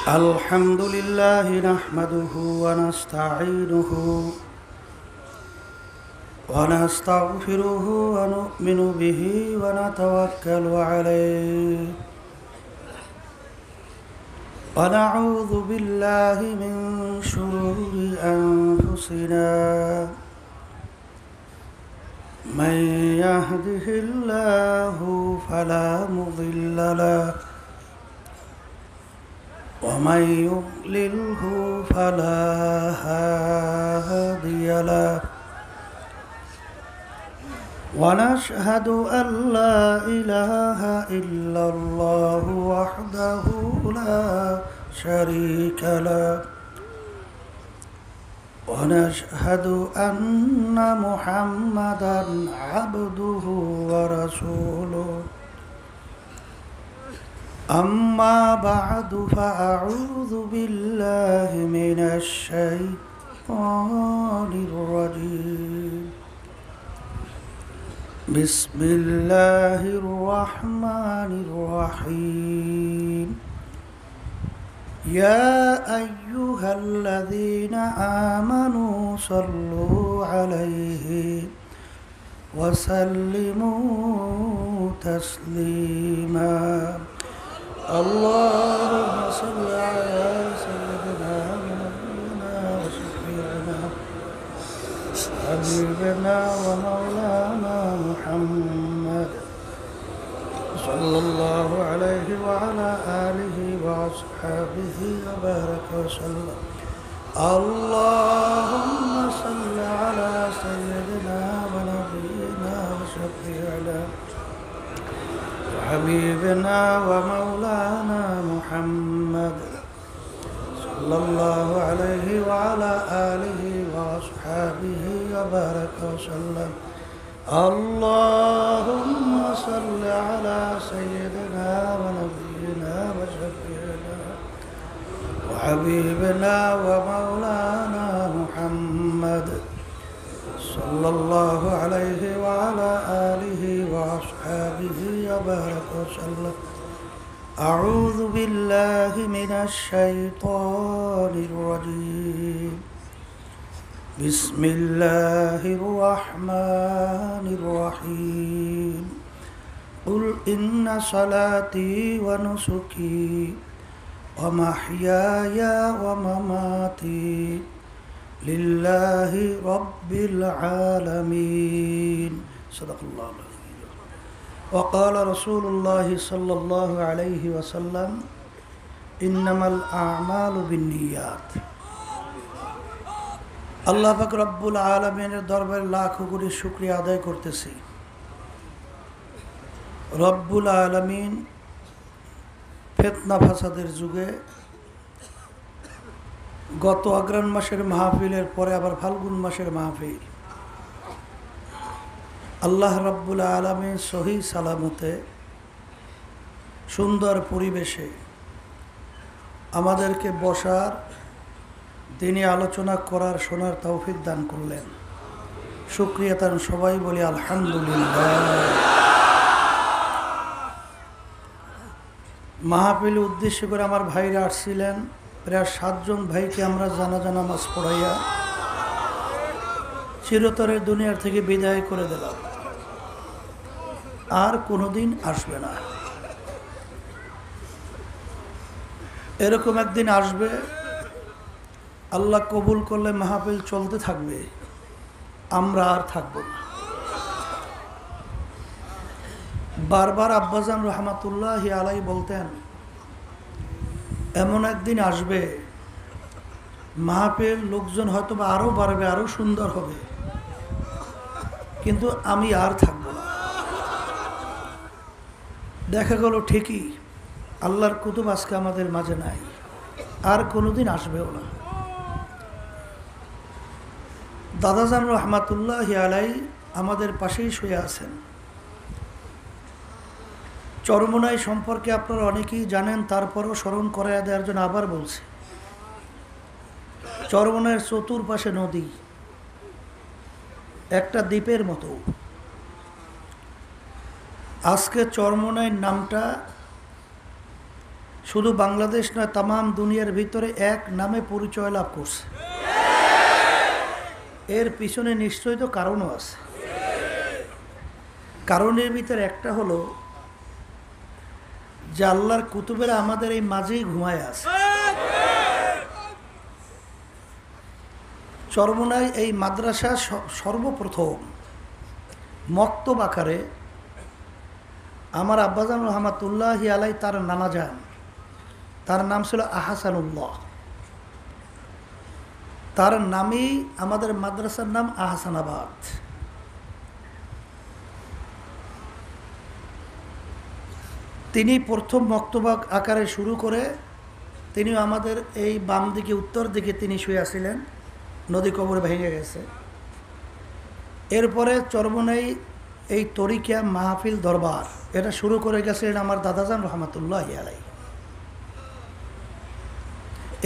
الحمد لله نحمده ونستعينه ونستغفره ونؤمن به ونتوكل عليه ونعوذ بالله من شرور أنفسنا من يهده الله فلا مضل له ومن يضلله فلا هادي له ونشهد أن لا إله إلا الله وحده لا شريك له ونشهد أن محمدا عبده ورسوله أما بعد فأعوذ بالله من الشيطان الرجيم بسم الله الرحمن الرحيم يا أيها الذين آمنوا صلوا عليه وسلموا تسليما اللهم صل على سيدنا ونبينا وشفيعنا حبيبنا ومولانا محمد صلى الله عليه وعلى آله وأصحابه وبارك وسلم اللهم صل على سيدنا ونبينا وشفيعنا حبيبنا ومولانا محمد صلى الله عليه وعلى آله وأصحابه وبارك وسلم اللهم صل على سيدنا ونبينا وشفيعنا وحبيبنا ومولانا محمد صلى الله عليه وعلى آله وأصحابه وبارك وسلم أعوذ بالله من الشيطان الرجيم بسم الله الرحمن الرحيم قل إن صلاتي ونسكي ومحياي ومماتي لله رب العالمين صدق الله العظيم وقال رسول الله صلى الله عليه وسلم إنما الأعمال بالنيات আল্লাহ পাক রব্বুল আলামিনের দরবারে লাখো কোটি শুকরিয়া আদায় করতেছি। রব্বুল আলামিন ফিতনা ফাসাদের যুগে গত অগ্রহায়ণ মাসের মাহফিলের পরে আবার ফাল্গুন মাসের মাহফিল আল্লাহ রব্বুল আলামিন সহি সালামতে সুন্দর পরিবেশে আমাদেরকে বসার দিনে আলোচনা করার শোনার তৌফিক দান করলেন। শুকরিয়া তার সবাই বলি আলহামদুলিল্লাহ। মাহফিল উদ্দেশ্য করে আমার ভাইরা আসছিলেন, প্রায় 7 জন ভাইকে আমরা জানাজা নামাজ পড়াইয়া চিরতরে দুনিয়ার থেকে বিদায় করে দিলাম, আর কোনোদিন আসবে না। এরকম একদিন আসবে, আল্লাহ কবুল করলে মাহফিল চলতে থাকবে, আমরা আর থাকব না। বারবার আব্বাজান রহমাতুল্লাহি আলাইহি বলতেন, এমন একদিন আসবে মাহফিল লোকজন হয়তো বা আরও বাড়বে, আরও সুন্দর হবে, কিন্তু আমি আর থাকব না। দেখা গেল ঠিকই আল্লাহর কুতুব আজকে আমাদের মাঝে নাই, আর কোনোদিন আসবেও না। দাদাজান রহমাতুল্লাহি আলাইহি আমাদের পাশেই শুয়ে আছেন। চরমোনাই সম্পর্কে আপনারা অনেকেই জানেন, তারপরও স্মরণ করাইয়া দেওয়ার জন্য আবার বলছি। চরমোনাইয়ের চতুর্পাশে নদী, একটা দ্বীপের মতো। আজকে চরমোনাই নামটা শুধু বাংলাদেশ নয়, তামাম দুনিয়ার ভিতরে এক নামে পরিচয় লাভ করছে। এর পিছনে নিশ্চয়ই তো কারণও আছে। কারণের ভিতরে একটা হলো যে আল্লাহর কুতুবেরা আমাদের এই মাঝেই ঘুমায় আছে। চরমোনাই এই মাদ্রাসা সর্বপ্রথম মক্তব আকারে আমার আব্বাজান রহমাতুল্লাহি আলাই তার নানা যান, তার নাম ছিল আহসানুল্লাহ। তার নামেই আমাদের মাদ্রাসার নাম আহসানাবাদ। তিনি প্রথম মক্তবা আকারে শুরু করে তিনিও আমাদের এই বাম দিকে উত্তর দিকে তিনি শুয়ে আসছিলেন, নদী কবরে ভেঙে গেছে। এরপরে চরমোনাই এই তরিকা মাহফিল দরবার এটা শুরু করে গেছিলেন আমার দাদাজান রহমাতুল্লাহ আলাই।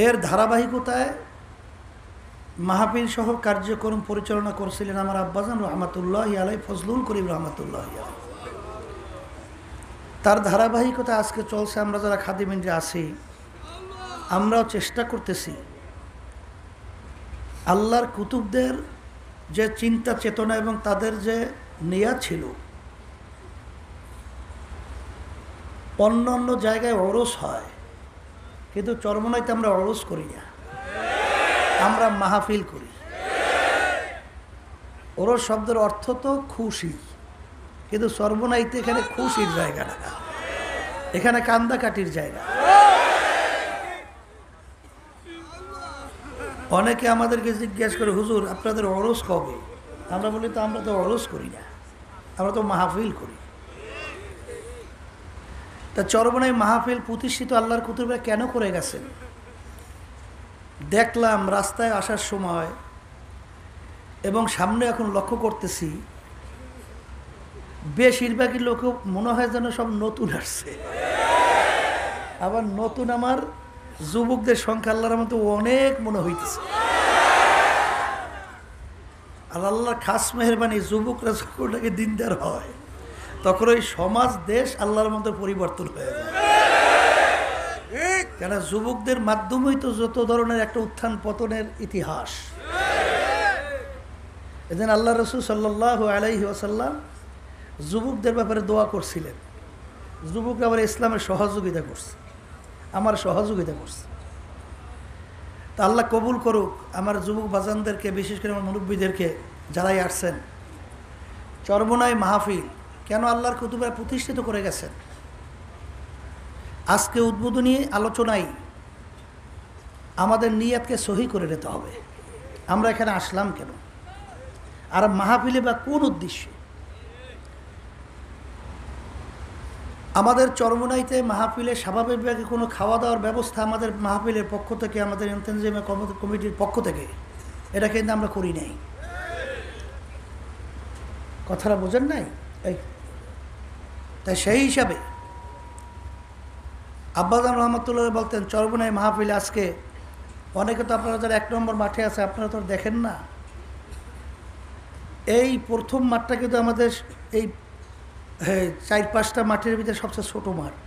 এর ধারাবাহিকতায় মাহফিল সহ কার্যক্রম পরিচালনা করছিলেন আমার আব্বাজান রহমাতুল্লাহ আলাই, ফজলুল করিম রহমাতুল্লাহ আলাই। তার ধারাবাহিকতা আজকে চলছে। আমরা যারা খাদিমিনরা আছি আমরাও চেষ্টা করতেছি আল্লাহর কুতুবদের যে চিন্তা চেতনা এবং তাদের যে নিয়াত ছিল, অন্য অন্য জায়গায় অরস হয়, কিন্তু চরমোনাইতে আমরা অরস করি না, আমরা মাহফিল করি। ওরস শব্দের অর্থ তো খুশি, কিন্তু চরমোনাইতে এখানে খুশির জায়গা না, এখানে কান্দাকাটির জায়গা। অনেকে আমাদেরকে জিজ্ঞেস করে, হুজুর আপনাদের অরস কবে? আমরা বলি তো আমরা তো অরস করি না, আমরা তো মাহফিল করি। তা চরমোনাই মাহফিল প্রতিষ্ঠিত আল্লাহর কুতুবরা কেন করে গেছেন? দেখলাম রাস্তায় আসার সময় এবং সামনে এখন লক্ষ্য করতেছি বেশিরভাগই লোক মনে হয় যেন সব নতুন আসছে। আবার নতুন আমার যুবকদের সংখ্যা আল্লাহর মতো অনেক মনে হইতেছে। আর আল্লাহর খাস মেহরবানি, যুবকরা যখন দিনদার হয় তখন ওই সমাজ দেশ আল্লাহর মতো পরিবর্তন হয়ে যায়। কেন যুবকদের মাধ্যমেই তো যত ধরনের একটা উত্থান পতনের ইতিহাস। এদিন আল্লাহ রসুল সাল্লাল্লাহু আলাইহি ওয়াসাল্লাম যুবকদের ব্যাপারে দোয়া করছিলেন। যুবকরা আবার ইসলামের সহযোগিতা করছে, আমার সহযোগিতা করছে। তা আল্লাহ কবুল করুক আমার যুবক বাজানদেরকে, বিশেষ করে আমার মুরব্বীদেরকে যারাই আসছেন। চরমোনাই মাহফিল কেন আল্লাহর কুতুবরা প্রতিষ্ঠিত করে গেছেন, আজকে উদ্বোধনী আলোচনায় আমাদের নিয়াতকে সহি করে নিতে হবে। আমরা এখানে আসলাম কেন, আর মাহফিলে বা কোন উদ্দেশ্যে? আমাদের চরমোনাইতে মাহফিলে স্বাভাবিকভাবে কোনো খাওয়া দাওয়ার ব্যবস্থা আমাদের মাহফিলের পক্ষ থেকে, আমাদের ইন্তেনজিমের কমিটির পক্ষ থেকে এটা কিন্তু আমরা করি নাই। কথাটা বোঝেন নাই? এই তাই সেই হিসাবে আব্বাজান রহমতুল্লাহ বলতেন চরমোনাই মাহফিলে আজকে অনেকে তো আপনারা যারা 1 নম্বর মাঠে আছে আপনারা তো দেখেন না, এই প্রথম মাঠটা কিন্তু আমাদের এই 4-5টা মাঠের ভিতরে সবচেয়ে ছোট মাঠ।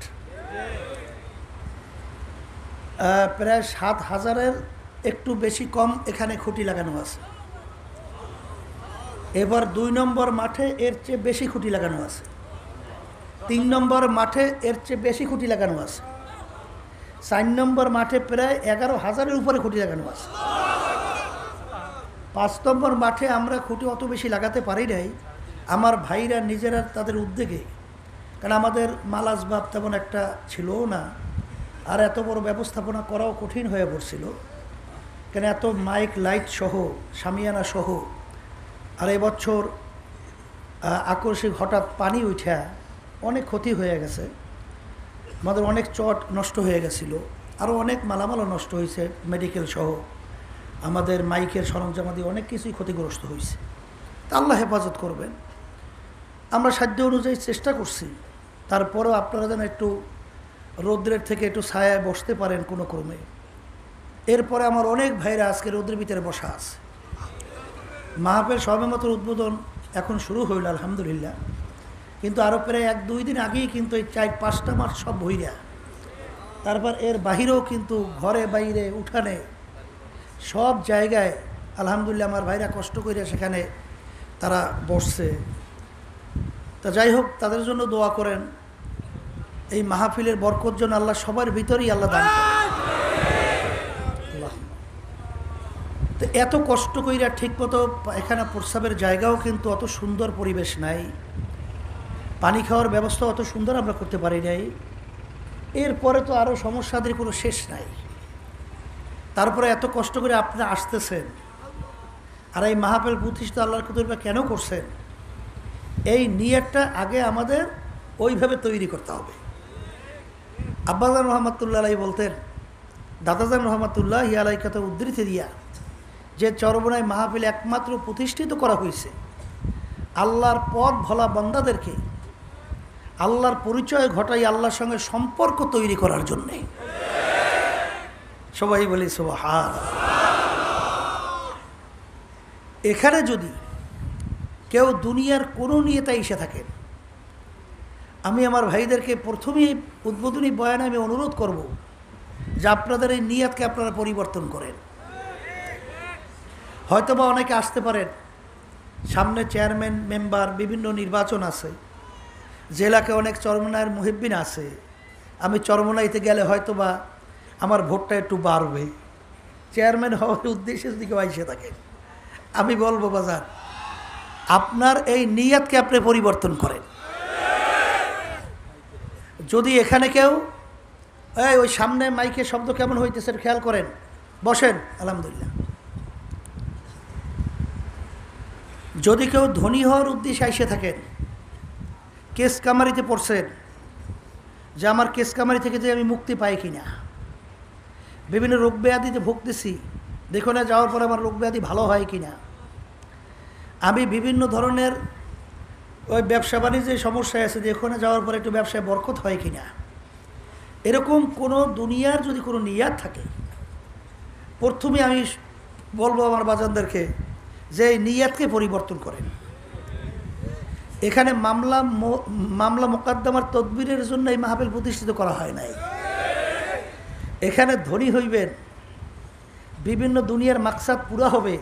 প্রায় 7,000-এর একটু বেশি কম এখানে খুঁটি লাগানো আছে। এবার 2 নম্বর মাঠে এর চেয়ে বেশি খুঁটি লাগানো আছে, 3 নম্বর মাঠে এর চেয়ে বেশি খুঁটি লাগানো আছে, 4 নম্বর মাঠে প্রায় 11,000-এর উপরে খুঁটি লাগানো আছে। 5 নম্বর মাঠে আমরা খুঁটি অত বেশি লাগাতে পারি নাই, আমার ভাইরা নিজেরা তাদের উদ্যোগে, কারণ আমাদের মাল আসবাব তেমন একটা ছিলও না, আর এত বড় ব্যবস্থাপনা করাও কঠিন হয়ে পড়ছিল। কেন এত মাইক লাইট সহ শামিয়ানা সহ, আর এবছর আকস্মিক হঠাৎ পানি উঠা অনেক ক্ষতি হয়ে গেছে, আমাদের অনেক চট নষ্ট হয়ে গেছিলো, আরও অনেক মালামালও নষ্ট হয়েছে, মেডিকেল সহ আমাদের মাইকের সরঞ্জামাদি অনেক কিছুই ক্ষতিগ্রস্ত হয়েছে। তা আল্লাহ হেফাজত করবেন। আমরা সাধ্য অনুযায়ী চেষ্টা করছি, তারপরেও আপনারা যেন একটু রৌদ্রের থেকে একটু ছায়ায় বসতে পারেন কোনো ক্রমে। এরপরে আমার অনেক ভাইরা আজকে রৌদ্রের ভিতরে বসা আছে। মাহফিল সবেমাত্র উদ্বোধন এখন শুরু হইল আলহামদুলিল্লাহ, কিন্তু আরও প্রায় 1-2 দিন আগেই কিন্তু এই 4-5টা মাঠ সব ভইরা তারপর এর বাহিরেও কিন্তু ঘরে বাইরে উঠানে সব জায়গায় আলহামদুলিল্লাহ আমার ভাইরা কষ্ট করে সেখানে তারা বসছে। তা যাই হোক, তাদের জন্য দোয়া করেন। এই মাহফিলের বরকত জন্য আল্লাহ সবার ভিতরেই আল্লাহ দান করেন। তো এত কষ্ট কইরা ঠিকমতো এখানে প্রস্রাবের জায়গাও কিন্তু অত সুন্দর পরিবেশ নাই, পানি খাওয়ার ব্যবস্থা অত সুন্দর আমরা করতে পারি নাই। এরপরে তো আরও সমস্যাদের কোনো শেষ নাই। তারপরে এত কষ্ট করে আপনারা আসতেছেন, আর এই মাহফিল প্রতিষ্ঠা আল্লাহর কুদরত কেন করছেন, এই নিয়তটা আগে আমাদের ওইভাবে তৈরি করতে হবে। আব্বাজান রহমতুল্লাহ আলাই বলতেন, দাদাজান রহমতুল্লাহ আলাইকাতে উদ্ধৃতি দিয়া, যে চরমনায় মাহফিল একমাত্র প্রতিষ্ঠিত করা হয়েছে আল্লাহর পথ ভোলা বান্দাদেরকে আল্লাহর পরিচয় ঘটাই আল্লাহর সঙ্গে সম্পর্ক তৈরি করার জন্যে। সবাই বলি সুবহান। এখানে যদি কেউ দুনিয়ার কোনো নিয়তে এসে থাকেন, আমি আমার ভাইদেরকে প্রথমেই উদ্বোধনী বয়ানে আমি অনুরোধ করব যে আপনাদের এই নিয়তকে আপনারা পরিবর্তন করেন। হয়তোবা অনেকে আসতে পারেন, সামনে চেয়ারম্যান মেম্বার বিভিন্ন নির্বাচন আছে, জেলাকে অনেক চরমনায়ের মুহিব্বিন আছে, আমি চরমনাইতে গেলে হয়তোবা আমার ভোটটা একটু বাড়বে, চেয়ারম্যান হওয়ার উদ্দেশ্যে যদি কেউ আইসে থাকে, আমি বলবো বাজার আপনার এই নিয়তকে আপনি পরিবর্তন করেন। যদি এখানে কেউ ওই সামনে মাইকের শব্দ কেমন হইতেছে খেয়াল করেন, বসেন আলহামদুলিল্লাহ। যদি কেউ ধনী হওয়ার উদ্দেশ্যে আইসে থাকেন, কেস কামারিতে পড়ছেন যে আমার কেস কামারি থেকে যে আমি মুক্তি পাই কিনা, বিভিন্ন রোগ ব্যাধিতে ভুগতেছি, দেখো না যাওয়ার পরে আমার রোগ ব্যাধি ভালো হয় কিনা, আমি বিভিন্ন ধরনের ওই ব্যবসা বাণিজ্যের সমস্যায় আছে, দেখো না যাওয়ার পরে একটু ব্যবসায় বরকত হয় কিনা, এরকম কোনো দুনিয়ার যদি কোনো নিয়াত থাকে, প্রথমে আমি বলবো আমার বাজানদেরকে যে এই নিয়াতকে পরিবর্তন করেন। এখানে মামলা মোকদ্দমার তদবিরের জন্য এই মাহফিল প্রতিষ্ঠিত করা হয় নাই। এখানে ধনী হইবেন, বিভিন্ন দুনিয়ার মাকসাদ পুরা হবে,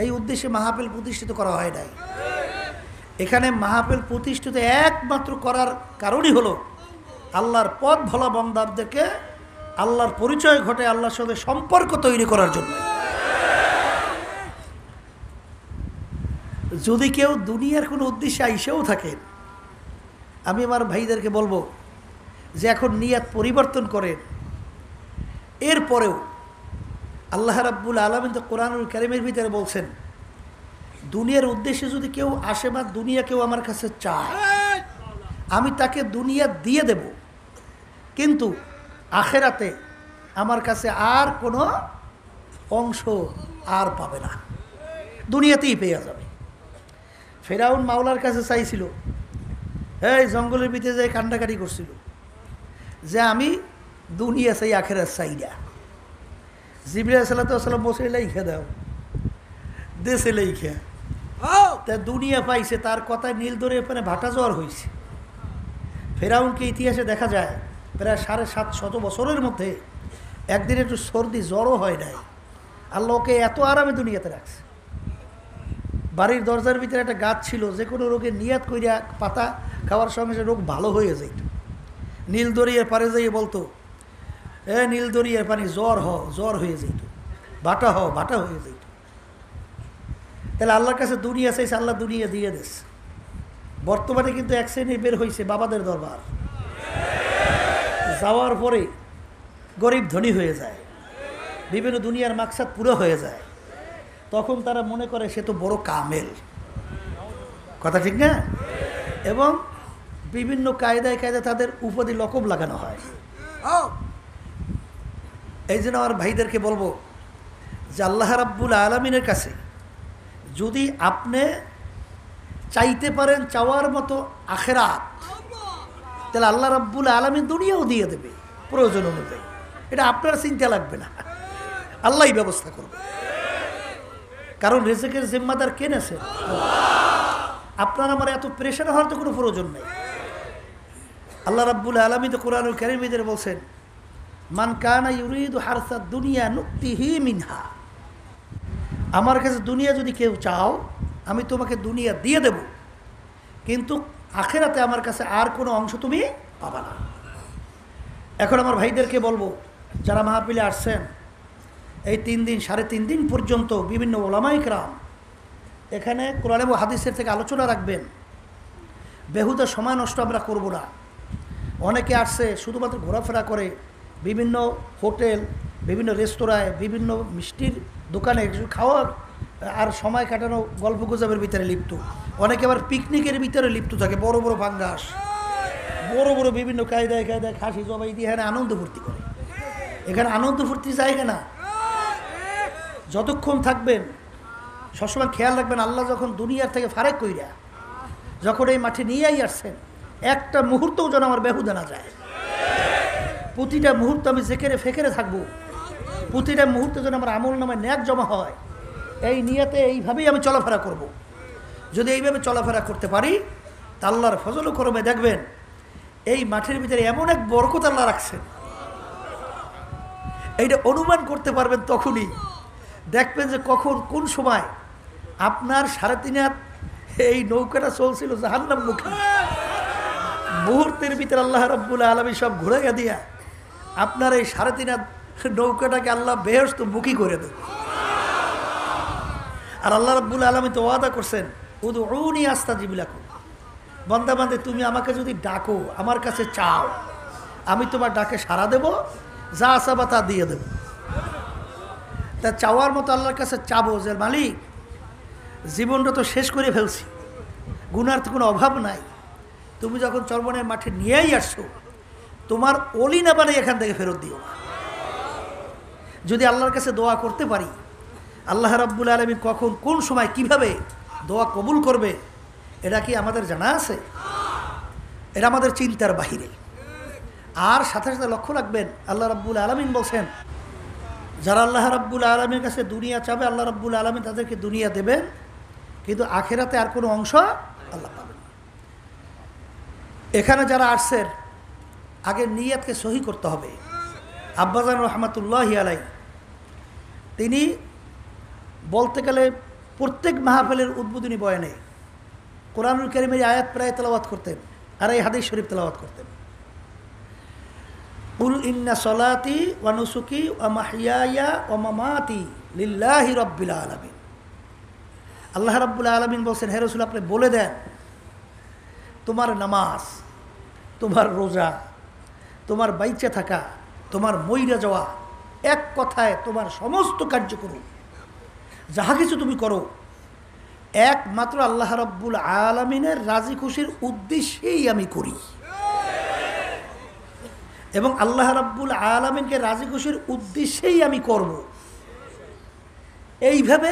এই উদ্দেশ্যে মাহফিল প্রতিষ্ঠিত করা হয় নাই। এখানে মাহফিল প্রতিষ্ঠিত একমাত্র করার কারণই হলো আল্লাহর পথ ভোলা বান্দাদেরকে আল্লাহর পরিচয় ঘটে আল্লাহর সাথে সম্পর্ক তৈরি করার জন্য। যদি কেউ দুনিয়ার কোনো উদ্দেশ্যে আইসেও থাকেন, আমি আমার ভাইদেরকে বলবো যে এখন নিয়াত পরিবর্তন করেন। এরপরেও আল্লাহ রাব্বুল আলামিন তো কোরআনুল কারীমের ভিতরে বলছেন, দুনিয়ার উদ্দেশ্যে যদি কেউ আসে বা দুনিয়া কেউ আমার কাছে চায়, আমি তাকে দুনিয়া দিয়ে দেব, কিন্তু আখেরাতে আমার কাছে আর কোনো অংশ আর পাবে না, দুনিয়াতেই পেয়ে যাবে। ফেরাউন মাওলার কাছে চাইছিল, এই জঙ্গলের ভিতরে যাই কান্ডাকাটি করছিল যে আমি দুনিয়া চাই আখেরাত চাই না। জিবরাইল সাল্লাল্লাহু আলাইহি ওয়াসাল্লাম বসে লেখা দাও, দেশে লেখা, তা দুনিয়া পাইছে, তার কথায় নীল ধরে এখানে ভাটা জ্বর হয়েছে। ফেরাউনকে ইতিহাসে দেখা যায় প্রায় 750 বছরের মধ্যে একদিন একটু সর্দি জ্বরও হয় নাই, আল্লাহ ওকে এত আরামে দুনিয়াতে রাখছে। বাড়ির দরজার ভিতরে একটা গাছ ছিল, যে কোনো রোগের নিয়াত কইরা পাতা খাওয়ার সঙ্গে সে রোগ ভালো হয়ে যেত। নীল দরিয়ার পারে যাইয়ে বলতো, নীল দরিয়ার পানি জ্বর হয়ে যেত, ভাটা হয়ে যেত। তাহলে আল্লাহর কাছে দুনিয়া চাইছে, আল্লাহ দুনিয়া দিয়ে দিয়েছে। বর্তমানে কিন্তু এক শ্রেণী বের হয়েছে বাবাদের দরবার, যাওয়ার পরে গরিব ধনী হয়ে যায়, বিভিন্ন দুনিয়ার মাকসাদ পুরো হয়ে যায়, তখন তারা মনে করে সে তো বড় কামেল, কথা ঠিক না? এবং বিভিন্ন কায়দায় তাদের উপাধি লকব লাগানো হয়। এই জন্য আমার ভাইদেরকে বলবো যে আল্লাহ রাব্বুল আলামিনের কাছে যদি আপনি চাইতে পারেন চাওয়ার মতো আখেরাত, তাহলে আল্লাহ রাব্বুল আলামিন দুনিয়াও দিয়ে দেবে প্রয়োজন অনুযায়ী। এটা আপনার চিন্তা লাগবে না, আল্লাহই ব্যবস্থা করবে। কারণ রিজিকের জিম্মাদার কে নেছে? আপনার আমার এত প্রেশার হওয়ার তো কোনো প্রয়োজন নেই। আল্লাহ রাব্বুল আলামিন তো কোরআনুল কারীমের বলছেন, মান কানা ইউরিদু হারসাদ দুনিয়া নুক্তিহি মিনহা, আমার কাছে দুনিয়া যদি কেউ চাও আমি তোমাকে দুনিয়া দিয়ে দেব, কিন্তু আখেরাতে আমার কাছে আর কোনো অংশ তুমি পাবা না। এখন আমার ভাইদেরকে বলবো, যারা মাহফিলে আসছেন, এই 3 দিন 3.5 দিন পর্যন্ত বিভিন্ন ওলামায়ে কেরাম এখানে কোরআন এবং হাদিসের থেকে আলোচনা রাখবেন। বেহুদা সময় নষ্ট আমরা করব না। অনেকে আসছে শুধুমাত্র ঘোরাফেরা করে, বিভিন্ন হোটেল, বিভিন্ন রেস্তোরাঁয়, বিভিন্ন মিষ্টির দোকানে খাওয়া আর সময় কাটানো, গল্প গুজবের ভিতরে লিপ্ত। অনেকে আবার পিকনিকের ভিতরে লিপ্ত থাকে, বড় বড় পাঙ্গাস, বড় বড় বিভিন্ন কায়দায় কায়দায় খাসি জবাই দিয়ে এখানে আনন্দ ফুর্তি করে। এখানে আনন্দ ফুর্তি জায়গা না। যতক্ষণ থাকবেন সবসময় খেয়াল রাখবেন, আল্লাহ যখন দুনিয়ার থেকে ফারেক কইরা যখন এই মাঠে নিয়েই আসছেন, একটা মুহূর্তও যেন আমার বেহুদা না যায়। প্রতিটা মুহূর্ত আমি জেকেরে ফেকেরে থাকবো, প্রতিটা মুহূর্তে যেন আমার আমল নামে ন্যাক জমা হয়, এই নিয়তে এইভাবেই আমি চলাফেরা করব। যদি এইভাবে চলাফেরা করতে পারি তা আল্লাহর ফজল করবে দেখবেন এই মাঠের ভিতরে এমন এক বরকত আল্লাহ রাখছেন, এইটা অনুমান করতে পারবেন। তখনই দেখবেন যে কখন কোন সময় আপনার 3.5 হাত এই নৌকাটা চলছিল জাহান্নামমুখী, মুহূর্তের ভিতরে আল্লাহ রাব্বুল আলামিন সব ঘুরাইয়া দিয়া আপনার এই 3.5 হাত নৌকাটাকে আল্লাহ বেহেশত মুখী করে দেন। আর আল্লাহ রাব্বুল আলামিন তো ওয়াদা করছেন, উদউনি আস্তাজিব লাকুম, বান্দা বান্দে তুমি আমাকে যদি ডাকো, আমার কাছে চাও, আমি তোমার ডাকে সাড়া দেব, যা চাবা তা দিয়ে দেব। তা চাওয়ার মতো আল্লাহর কাছে চাবো যে মালিক, জীবনটা তো শেষ করে ফেলছি, গুনার তো কোনো অভাব নাই, তুমি যখন চরমনের মাঠে নিয়েই আসছো, তোমার অলি না বানাই এখান থেকে ফেরত দিও না। যদি আল্লাহর কাছে দোয়া করতে পারি, আল্লাহ রাব্বুল আলামিন কখন কোন সময় কিভাবে দোয়া কবুল করবে এটা কি আমাদের জানা আছে? এটা আমাদের চিন্তার বাহিরে। আর সাথে সাথে লক্ষ্য রাখবেন, আল্লাহ রাব্বুল আলামিন বলছেন, যারা আল্লাহ রাব্বুল আলামিনের কাছে দুনিয়া চাবে, আল্লাহ রাব্বুল আলামিন তাদেরকে দুনিয়া দেবেন, কিন্তু আখেরাতে আর কোনো অংশ আল্লাহ পাবেন না। এখানে যারা আসছেন, আগে নিয়াতকে সহি করতে হবে। আব্বাজান রহমাতুল্লাহি আলাইহি তিনি বলতে গেলে প্রত্যেক মাহফিলের উদ্বোধনী বয়ানে কোরআনুল কারীমের আয়াত প্রায় তেলাওয়াত করতেন, আর এই হাদিস শরীফ তেলাওয়াত করতেন। কুল ইন্না সলাতি ওয়া নুসুকি ওয়া মাহইয়ায়া ওয়া মামাতি লিল্লাহি রাব্বিল আলামিন। আল্লাহ রাব্বুল আলামিন বলছেন, হে রাসূল আপনি বলে দেন, তোমার নামাজ, তোমার রোজা, তোমার বাইচে থাকা, তোমার মইরা যাওয়া, এক কথায় তোমার সমস্ত কার্যক্রম যাহা কিছু তুমি করো, একমাত্র আল্লাহ রাব্বুল আলামিনের রাজি খুশির উদ্দেশ্যেই আমি করি, এবং আল্লাহ রাব্বুল আলামিনকে রাজি খুশির উদ্দেশ্যেই আমি করব। এইভাবে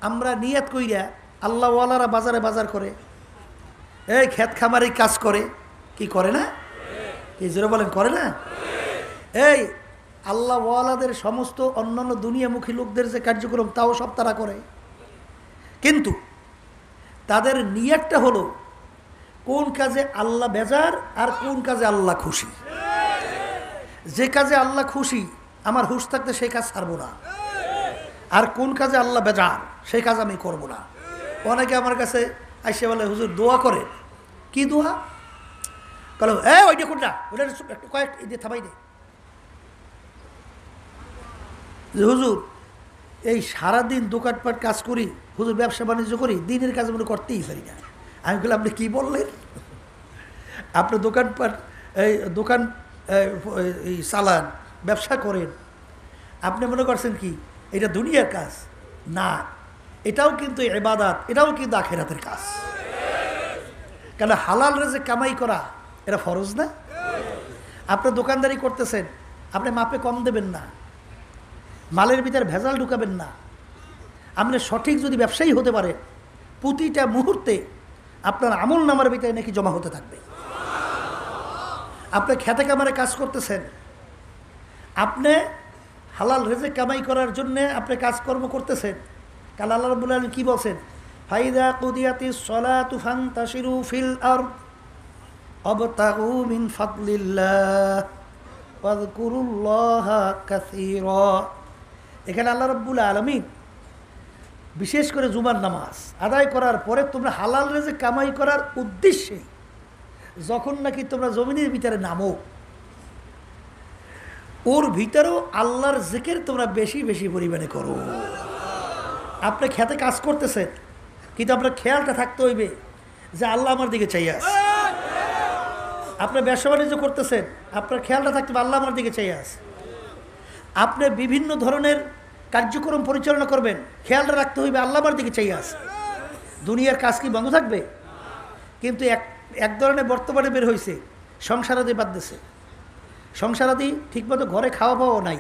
আমরা নিয়াত কইরা, আল্লাহওয়ালারা বাজারে বাজার করে, এই ক্ষেত খামারে কাজ করে, কি করে না? কি জোরে বলেন, করে না? এই আল্লাহওয়ালাদের সমস্ত অন্যান্য দুনিয়ামুখী লোকদের যে কার্যক্রম তাও সব তারা করে, কিন্তু তাদের নিয়াতটা হলো কোন কাজে আল্লাহ বেজার আর কোন কাজে আল্লাহ খুশি। যে কাজে আল্লাহ খুশি আমার হুঁশ থাকতে সেই কাজ ছাড়বো না, আর কোন কাজে আল্লাহ বেজার সেই কাজ আমি করব না। অনেকে আমার কাছে আইসে বলে, হুজুর দোয়া করে। কি দোয়া? বলো ওইটা কোনটা, ওইটা একটু কয়েক দিয়ে থামাই দে। হুজুর এই সারাদিন দোকানপাট কাজ করি, হুজুর ব্যবসা বাণিজ্য করি, দিনের কাজ মনে করতেই পারি না। আমি বললাম, আপনি কী বললেন? আপনি দোকানপাট এই দোকান এই চালান, ব্যবসা করেন, আপনি মনে করছেন কি এটা দুনিয়ার কাজ? না, এটাও কিন্তু ইবাদত, এটাও কিন্তু আখিরাতের কাজ। কেন হালাল রিজিক কামাই করা এটা ফরজ না? আপনি দোকানদারি করতেছেন, আপনি মাপে কম দেবেন না, মালের ভিতরে ভেজাল ঢুকাবেন না। আপনি সঠিক যদি ব্যবসায়ী হতে পারেন, প্রতিটা মুহূর্তে আপনার আমল নামার ভিতরে নাকি জমা হতে থাকবে। আপনি খেতে কামারে কাজ করতেছেন, আপনি হালাল রিজিক কামাই করার জন্য আপনি কাজকর্ম করতেছেন। কাল আল্লাহ রাব্বুল আলামিন কি বলছেন? ফাইদা কুদিয়াতিস সালাতু ফান্তাশিরু ফিল আরদ ওয়াবতাগু মিন ফাদলিল্লাহ। ওয়াযকুরুল্লাহা কাসীরা। এখানে আল্লাহ রাব্বুল আলামিন বিশেষ করে জুমার নামাজ আদায় করার পরে তোমরা হালাল রিজিক কামাই করার উদ্দেশ্যে যখন নাকি তোমরা জমিনের ভিতরে নামো, ওর ভিতরেও আল্লাহর জিকির তোমরা বেশি বেশি পরিমাণে করো। আপনি খেতে কাজ করতেছেন, কিন্তু আপনার খেয়ালটা থাকতে হইবে যে আল্লাহ আমার দিকে চাই আছে। আপনি ব্যবসা বাণিজ্য করতেছেন, আপনার খেয়ালটা থাকতে হবে আল্লাহ আমার দিকে চাই আছে। আপনি বিভিন্ন ধরনের কার্যক্রম পরিচালনা করবেন, খেয়ালটা রাখতে হইবে আল্লাহ আমার দিকে চাই আছে। দুনিয়ার কাজ কি বন্ধ থাকবে? কিন্তু এক ধরনের বর্তমানে বের হয়েছে সংসারাদি বাদ দিছে। সংসারাদি ঠিকমতো ঘরে খাওয়া পাওয়াও নাই,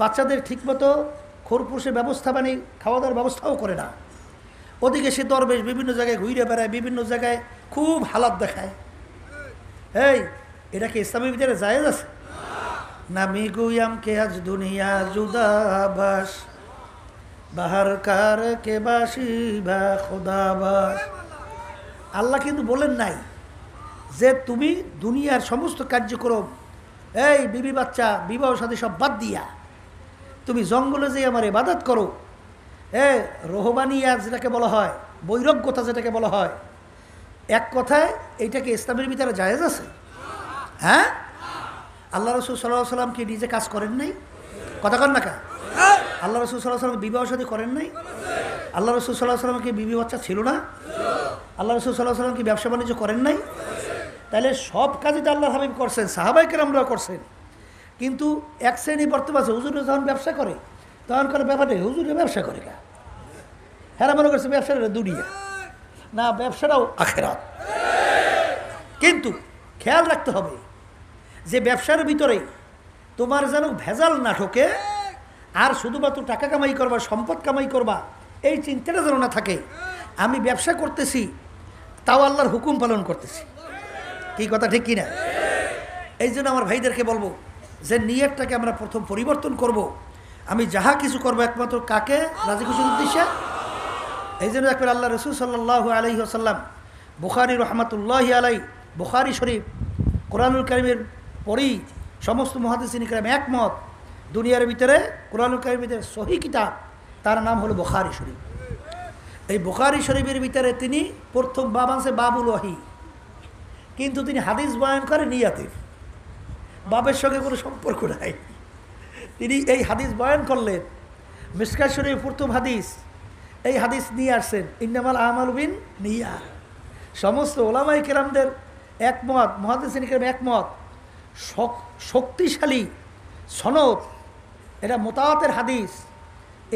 বাচ্চাদের ঠিকমতো খোরপোশের ব্যবস্থা মানে খাওয়া দাওয়ার ব্যবস্থাও করে না। ওদিকে সে দরবেশ বিভিন্ন জায়গায় ঘুরে বেড়ায়, বিভিন্ন জায়গায় খুব হালাত দেখায়। এই এটা কি ইসলামের ভিতরে জায়েজ আছে? না মিগুয়াম কে আজ দুনিয়া জুদাবাস বাহার কার কে বাসি বা খোদাবাস। আল্লাহ কিন্তু বলেন নাই যে তুমি দুনিয়ার সমস্ত কার্যক্রম, এই বিবি বাচ্চা বিবাহ সাথে সব বাদ দিয়া তুমি জঙ্গলে যে আমার ইবাদত করো। রোহবানিয়া যেটাকে বলা হয়, বৈরাগ্যতা যেটাকে বলা হয়, এক কথায় এইটাকে ইসলামের ভিতরে জায়েজ আছে? হ্যাঁ, আল্লাহ রসুল সাল্লাল্লাহু আলাইহি ওয়াসাল্লাম কি নিজে কাজ করেন নাই? কথা কন না কা? আল্লাহ রসুল সাল্লাল্লাহু আলাইহি ওয়াসাল্লাম বিবাহ শাদী করেন নাই? আল্লাহ রসুল সাল্লাল্লাহু আলাইহি ওয়াসাল্লাম কি বিবি বাচ্চা ছিল না? আল্লাহ রসুল সাল্লাল্লাহু আলাইহি ওয়াসাল্লাম কি ব্যবসা বাণিজ্য করেন নাই? তাহলে সব কাজই তো আল্লাহর হাবিব করছেন, সাহাবায়ে কেরামরাও করছেন। কিন্তু এক শ্রেণী বর্তমান আছে, হুজুরে যখন ব্যবসা করে তখন করে ব্যাপারটা হুজুরে ব্যবসা করে কা? হ্যাঁ, মনে করছে ব্যবসাটা দুনিয়া না, ব্যবসাটাও আখিরাত। কিন্তু খেয়াল রাখতে হবে যে ব্যবসার ভিতরে তোমার যেন ভেজাল না ঢোকে, আর শুধুমাত্র টাকা কামাই করবা, সম্পদ কামাই করবা, এই চিন্তাটা যেন না থাকে। আমি ব্যবসা করতেছি, তাও আল্লাহর হুকুম পালন করতেছি। কি কথা ঠিক কিনা? এই জন্য আমার ভাইদেরকে বলবো যে নিয়তটাকে আমরা প্রথম পরিবর্তন করব। আমি যাহা কিছু করবো একমাত্র কাকে রাজি খুশির উদ্দেশ্যে। এই জন্য একবার আল্লাহ রসুল সাল্লাল্লাহু আলাইহি ওয়াসাল্লাম বুখারী রহমাতুল্লাহি আলাই, বুখারী শরীফ, কোরআনুল কারীমের পরেই সমস্ত মুহাদ্দিসিন কিরাম একমত, দুনিয়ার ভিতরে কোরআনুল কারীমের ভিতরে সহিহ কিতাব, তার নাম হলো বুখারী শরীফ। এই বুখারী শরীফের ভিতরে তিনি প্রথম বাব আছে বাবুল ওয়াহি, কিন্তু তিনি হাদিস বয়ান করে নিয়াতের, বাবের সঙ্গে কোনো সম্পর্ক নাই। তিনি এই হাদিস বয়ান করলেন। মিশকাত শরীফ প্রথম হাদিস, এই হাদিস নিয়ে আসছেন, ইন্নামাল আমালু বিন নিয়াত। সমস্ত ওলামায়ে কেরামদের একমত, মুহাদ্দিসিন কিরাম একমত, শক্তিশালী সনদ, এটা মুতাওয়াতির হাদিস।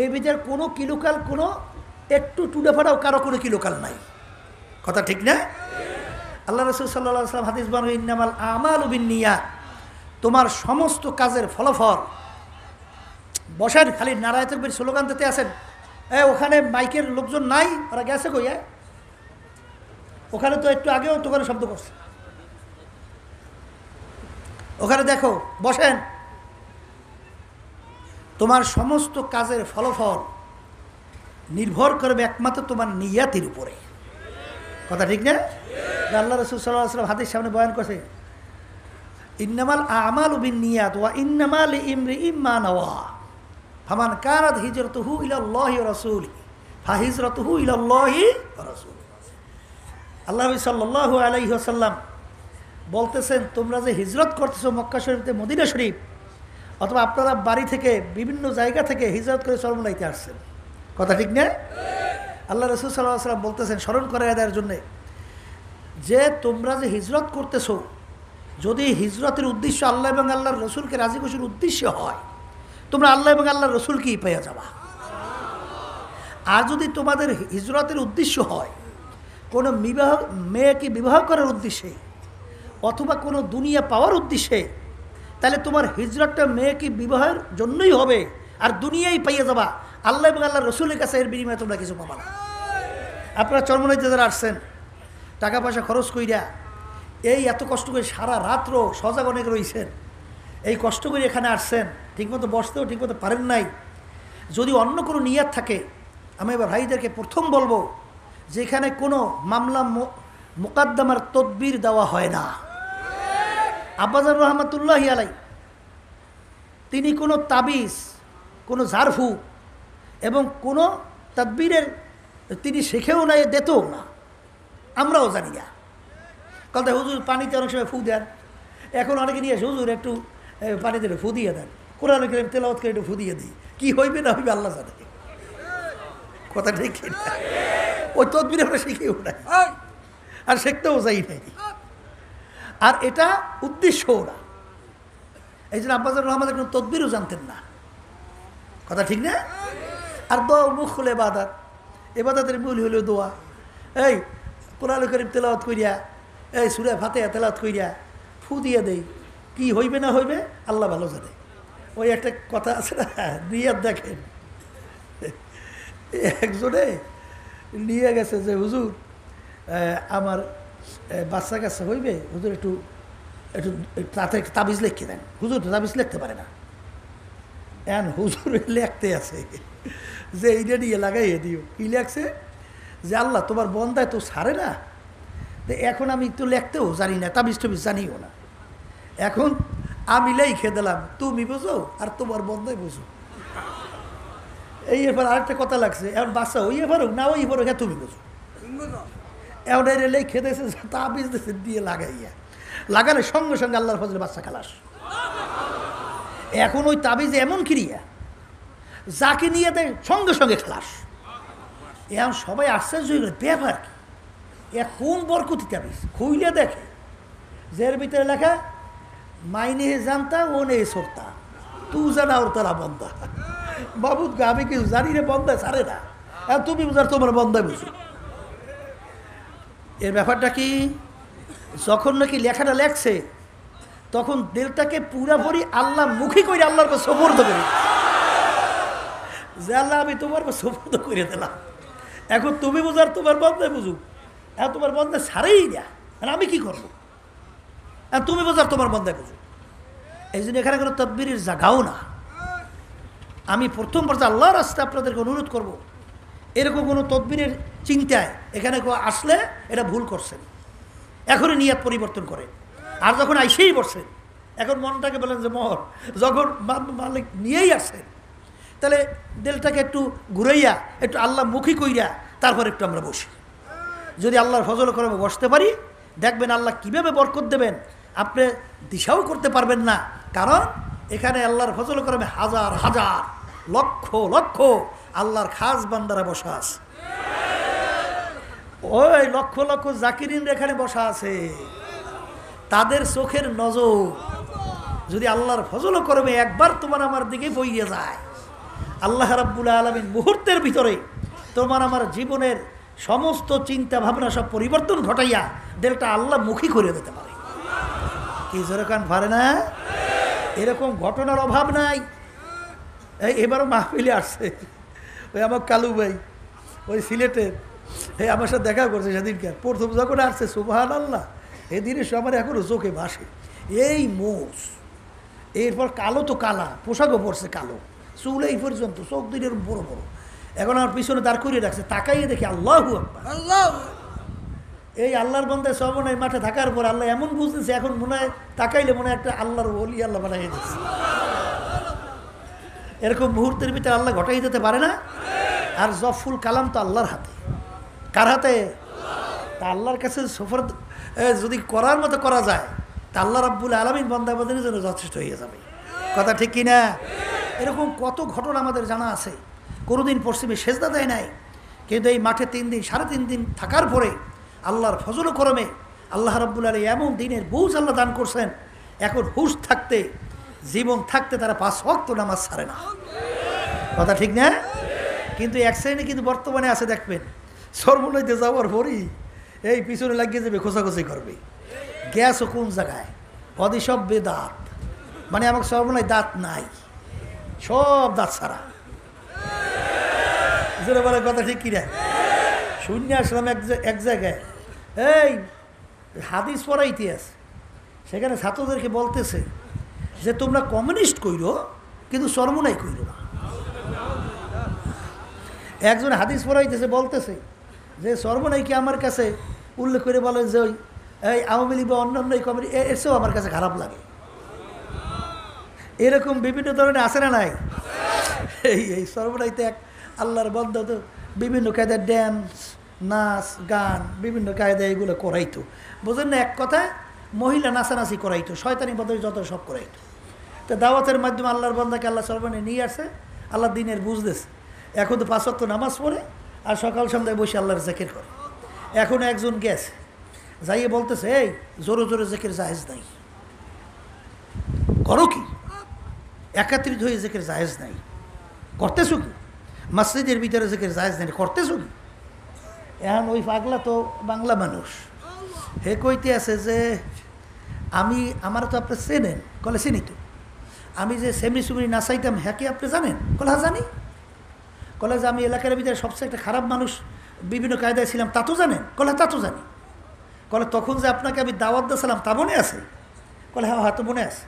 এই ভিতরে কোনো কিলোকাল, কোনো একটু টুডেফাটাও কারো কোনো কিলোকাল নাই। কথা ঠিক না? আল্লাহ রাসূল সাল্লাল্লাহু আলাইহি ওয়াসাল্লাম হাদিস বলেন, ইন্নামাল আমালু বিন নিয়াত, তোমার সমস্ত কাজের ফলাফল। বসেন, খালি নারায়ে তাকবীর স্লোগান দিতে আছেন। ওখানে মাইকের লোকজন নাই, ওরা গেছে কই? ওখানে তো একটু আগেও তোখানে শব্দ করছে, ওখানে দেখো। বসেন, তোমার সমস্ত কাজের ফলাফল নির্ভর করবে একমাত্র তোমার নিয়াতের উপরে। কথা ঠিক না? আল্লাহ রাসূল সাল্লাল্লাহু আলাইহি ওয়াসাল্লাম হাদিস সামনে বয়ান করছে, ইন্নামাল আমালু বিন নিয়াত ওয়া ইন্নামা লিইমরিইম মা নাওয়া ফামান কানাত হিজরাতুহু ইলাল্লাহি ওয়া রাসূলিহি ফাহিজরাতুহু ইলাল্লাহি ওয়া রাসূলিহি। আল্লাহ সাল্লাল্লাহু আলাইহি ওয়াসাল্লাম বলতেছেন, তোমরা যে হিজরত করতেছো মক্কা শরীফ থেকে মদিনা শরীফ, অথবা আপনারা বাড়ি থেকে বিভিন্ন জায়গা থেকে হিজরত করে চরমনাইতে আসছেন। কথা ঠিক না? আল্লাহ রাসূল সাল্লাল্লাহু আলাইহি ওয়াসাল্লাম বলতেছেন স্মরণ করায় দেওয়ার জন্যে, যে তোমরা যে হিজরত করতেছো, যদি হিজরতের উদ্দেশ্য আল্লাহ এবং আল্লাহর রসুলকে রাজি খুশির উদ্দেশ্য হয়, তোমরা আল্লাহ এবং আল্লাহর রসুলকেই পেয়ে যাবা। আর যদি তোমাদের হিজরতের উদ্দেশ্য হয় কোনো মেয়েকে বিবাহ করার উদ্দেশ্যে অথবা কোনো দুনিয়া পাওয়ার উদ্দেশ্যে, তাহলে তোমার হিজরতটা মেয়েকে বিবাহের জন্যই হবে, আর দুনিয়াই পাইয়ে যাবা। আল্লাহ এবং আল্লাহর রসুলের কাছে এর বিনিময়ে তোমরা কিছু পাবা না। আপনারা চরমনাইতে যারা আসছেন, টাকা পয়সা খরচ কইরা এই এত কষ্ট করে সারা রাত্র সজাগ অনেক রয়েছেন, এই কষ্ট করে এখানে আসছেন, ঠিকমতো বসতেও ঠিকমতো পারেন নাই। যদি অন্য কোনো নিয়াত থাকে, আমি এবার ভাইদেরকে প্রথম বলবো, যেখানে কোনো মামলা মোকদ্দমার তদবির দেওয়া হয় না, আব্বাজান রহমতুল্লাহি আলাই তিনি কোনো তাবিজ, কোনো ঝাড়ফুঁক এবং কোনো তাদবীরের তিনি শিখেও না, দিতেও না, আমরাও জানি না। কারণ হুজুর পানিতে অনেক সময় ফু দেন, এখন অনেকে নিয়ে আসে হুজুর একটু পানিতে ফু দিয়ে দেন, কোরআন কারীম তেলাওয়াত করে একটু ফু দিয়ে দিই, কী হইবে না হইবে আল্লাহ জানে। কথা ঠিক না? ওই তদবির আমরা শিখেও না, আর শিখতেও যাই নাই, আর এটা উদ্দেশ্যও না। এই জন্য আব্বাজান রহমান কোনো তদবিরও জানতেন না। কথা ঠিক না? আর দোয়া মুখ খুলে এবাদত, এবাদতের মূল হলো দোয়া। এই কোরআন কারীম তেলাওয়াত করিয়া, এই সূরা ফাতিহা তেলাওয়াত করিয়া ফু দিয়ে দেই, কি হইবে না হইবে আল্লাহ ভালো জানে। ওই একটা কথা আছে না, নিয়ত দেখেন। একজনে নিয়ে গেছে যে হুজুর আমার বাচ্চা কাছে হইবে, হুজুর একটু একটু তাড়াতাড়ি তাবিজ লিখে দেন। হুজুর তাবিজ লিখতে পারে না, এখন হুজুর লেখতে আছে যে এইটা নিয়ে লাগাইয়ে দিও। কি লেখছে যে আল্লাহ তোমার বন্দায় তো ছাড়ে না, তো এখন আমি তো লিখতেও জানি না, তাবিজ টাবিজ জানিও না, এখন আমি লিখে দিলাম, তুমি বুঝো আর তোমার বন্দায় বুঝো। এই এরপর আরেকটা কথা লাগছে, এখন বাচ্চা ওই পারুক না ওই পারুক, তুমি বুঝো। এখন এর লিখে দিয়েছে, তাবিজ দিয়েছে দিয়ে লাগাইয়া, লাগালে সঙ্গে সঙ্গে আল্লাহর ফজলে বাচ্চা খালাস। এখন ওই তাবিজ এমন ক্রিয়া, যাকে নিয়ে দেয় সঙ্গে সঙ্গে খালাস। এখন সবাই আশ্চর্য হয়ে গেল, ব্যাপার কি, এ কোন বরকতি তাবিজ? খুইলে দেখে যে এর ভিতরে লেখা মাইনে জানতা ও নেই সরতা, তু জানা ওর তারা বন্দা। বাবুদ আমি কিছু জানি রে, বন্দা ছাড়ে না, আর তুমি বুঝার তোমার বন্দা বুঝো। এর ব্যাপারটা কি, যখন নাকি লেখাটা লেখছে তখন দিলটাকে পুরাপুরি আল্লাহ মুখী করে আল্লাহর উপর সুপর্দ করে, যে আল্লাহ আমি তোমার উপর সুপর্দ করে দিলাম, এখন তুমি বুঝার তোমার বন্দায় বুঝুক, এখন তোমার বন্দা ছাড়েই না, আর আমি কি করবো, আর তুমি বোঝার তোমার বন্দায় বুঝুক। এই জন্য এখানে কোনো তদবিরের জায়গাও না। আমি প্রথম পর্যায়ে আল্লাহর রাস্তায় আপনাদেরকে অনুরোধ করব, এরকম কোনো তদবিরের চিন্তায় এখানে আসলে এটা ভুল করছেন, এখনই নিয়াত পরিবর্তন করে। আর যখন আইসেই বসছেন, এখন মনটাকে বলেন যে মহর, যখন মালিক নিয়েই আসেন, তাহলে দিলটাকে একটু ঘুরাইয়া একটু আল্লাহ মুখী কইরা তারপর একটু আমরা বসি। যদি আল্লাহর ফজল করমে বসতে পারি, দেখবেন আল্লাহ কীভাবে বরকত দেবেন আপনি দিশাও করতে পারবেন না। কারণ এখানে আল্লাহর ফজল করমে হাজার হাজার লক্ষ লক্ষ আল্লাহর খাস বান্দারা বসা আছে, ওই লক্ষ লক্ষ জাকিরিন এখানে বসা আছে, তাদের চোখের নজর যদি আল্লাহর ফজল করমে একবার তোমার আমার দিকে বইয়ে যায়, আল্লাহ রাব্বুল আলামিন মুহূর্তের ভিতরে তোমার আমার জীবনের সমস্ত চিন্তা ভাবনা সব পরিবর্তন ঘটাইয়া দিলটা আল্লাহ মুখী করে দিতে পারে। কি যেরকম পারে না, এরকম ঘটনার অভাব নাই। এবারও মাহফিলে আসছে ওই আমার কালু ভাই, ওই সিলেটের, আমার সাথে দেখা করছে সেদিনকার, প্রথম যখন আসছে সুবহানাল্লাহ, এই জিনিস আমার এখনও চোখে ভাসে। এই মোষ, এরপর কালো তো কালা, পোশাকও পরছে কালো, চুল এই পর্যন্ত, চোখ দুইটার বড় বড়। এখন আমার পিছনে দাঁড় করিয়ে রাখছে, তাকাইয়ে দেখি আল্লাহু আকবার। এই আল্লাহর বান্দায় সবনের মাঠে থাকার পর আল্লাহ এমন বুঝতেছে, এখন মনে হয় তাকাইলে মনে হয় একটা আল্লাহর ওলি আল্লাহ বানাই দিচ্ছে। এরকম মুহূর্তের ভিতরে আল্লাহ ঘটাই দিতে পারে না। আর জফুল কালাম তো আল্লাহর হাতে। কার হাতে? তা আল্লাহর কাছে সফর যদি করার মতো করা যায়, তা আল্লাহ রাব্বুল আলামিন বান্দা বান্দাদের জন্য যথেষ্ট হয়ে যাবে। কথা ঠিক কিনা? এরকম কত ঘটনা আমাদের জানা আছে। কোনোদিন পশ্চিমে সেজদা দেয় নাই, কিন্তু এই মাঠে 3 দিন 3.5 দিন থাকার পরে আল্লাহর ফজল করমে আল্লাহ রাব্বুল আলামিন এমন দিনের বুঝ আল্লাহ দান করছেন, এখন হুশ থাকতে, জীবন থাকতে তারা 5 ওয়াক্ত নামাজ ছাড়ে না। কথা ঠিক না? কিন্তু এক শ্রেণী কিন্তু বর্তমানে আছে, দেখবেন সর্বনৈতে যাওয়ার পরই এই পিছনে লাগিয়ে যাবে, খোঁচাখোঁচি করবে, গ্যাসও কোন জায়গায়, অদি সব বেদাঁত, মানে আমাকে সর্বনয় দাঁত নাই, সব দাঁত ছাড়া। যেটা বলে কথা ঠিক কিনা? শূন্য আসলাম এক জায়গায়, এই হাদিস পড়া ইতিহাস, সেখানে ছাত্রদেরকে বলতেছে যে তোমরা কমিউনিস্ট কইরো কিন্তু চরমনাই কইরো না। একজন হাদিস পড়াইতেছে, বলতেছে যে চরমনাইকে আমার কাছে উল্লেখ করে বলে যে ওই এই আওয়ামী লীগ বা অন্যান্য এই কমিটি এসেও আমার কাছে খারাপ লাগে। এরকম বিভিন্ন ধরনের আছে না নাই? এই সর্বনাইতে এক আল্লাহর বন্ধ তো বিভিন্ন কায়দায় ড্যান্স, নাচ, গান, বিভিন্ন কায়দায় এগুলো করাইতো। বোঝেন না, এক কথায় মহিলা নাচানাচি করাইতো, শয়তানি বদল যত সব করাইতো। তো দাওয়াতের মাধ্যমে আল্লাহর বন্ধাকে আল্লাহ সর্বনে নিয়ে আসে, আল্লাহ দিনের বুঝতেছে। এখন তো 5 ওয়াক্ত নামাজ পড়ে আর সকাল সন্ধ্যায় বসে আল্লাহর জিকির করে। এখন একজন গেছে, যাইয়ে বলতেছে, এই জোরে জোরে জিকির জায়েজ নাই, করো কি? একাত্রিত হয়ে জিকির জায়েজ নাই, করতেছো কি? মসজিদের ভিতরে জিকির জায়েজ নাই, করতেছো কি? এখন ওই পাগলা তো বাংলা মানুষ, হে কইতে আছে যে আমার তো আপনি চেনেন? কলে চিনি তো। আমি যে সেমরি সুমরি নাচাইতাম হ্যাঁ কি আপনি জানেন? কলে হ্যাঁ জানি। কলে যে আমি এলাকার ভিতরে সবচেয়ে একটা খারাপ মানুষ, বিভিন্ন কায়দায় ছিলাম, তা তো জানেন? কলে তা তো জানি। কলে তখন যে আপনাকে আমি দাওয়াত দিয়েছিলাম তা মনে আছে? কলে হ্যাঁ হয়তো মনে আছে।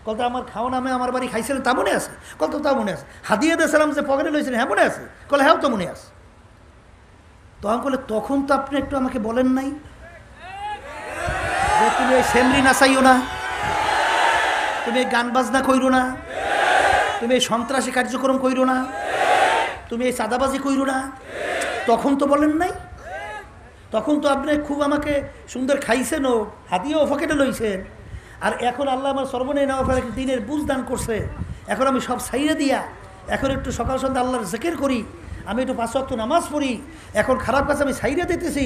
কল তো আমার খাওয়া নামে আমার বাড়ি খাইছিলেন তা মনে আছে? কল তো তা মনে আছে। হাদিয়ে দিয়েছিলাম যে পকেটে লইছিলেন, হ্যাঁ মনে আছে। কলে হ্যাঁ তো মনে আছে। তখন বলে তখন তো আপনি একটু আমাকে বলেন নাই যে তুমি এই সেমরি নাচাইও না, তুমি এই গান বাজনা কইরো না, তুমি এই সন্ত্রাসী কার্যক্রম কইরো না, তুমি এই চাঁদাবাজি কইরো না। তখন তো বলেন নাই। তখন তো আপনি খুব আমাকে সুন্দর খাইছেন, ও হাদিয়েও পকেটে লইছেন। আর এখন আল্লাহ আমার সর্বনে নেওয়া দিনের বুঝ দান করছে। এখন আমি সব ছাইড়ে দিয়া এখন একটু সকাল সন্ধ্যা আল্লাহর জিকির করি, আমি একটু 5 ওয়াক্ত নামাজ পড়ি, এখন খারাপ কাজ আমি ছাইড়ে দিতেছি।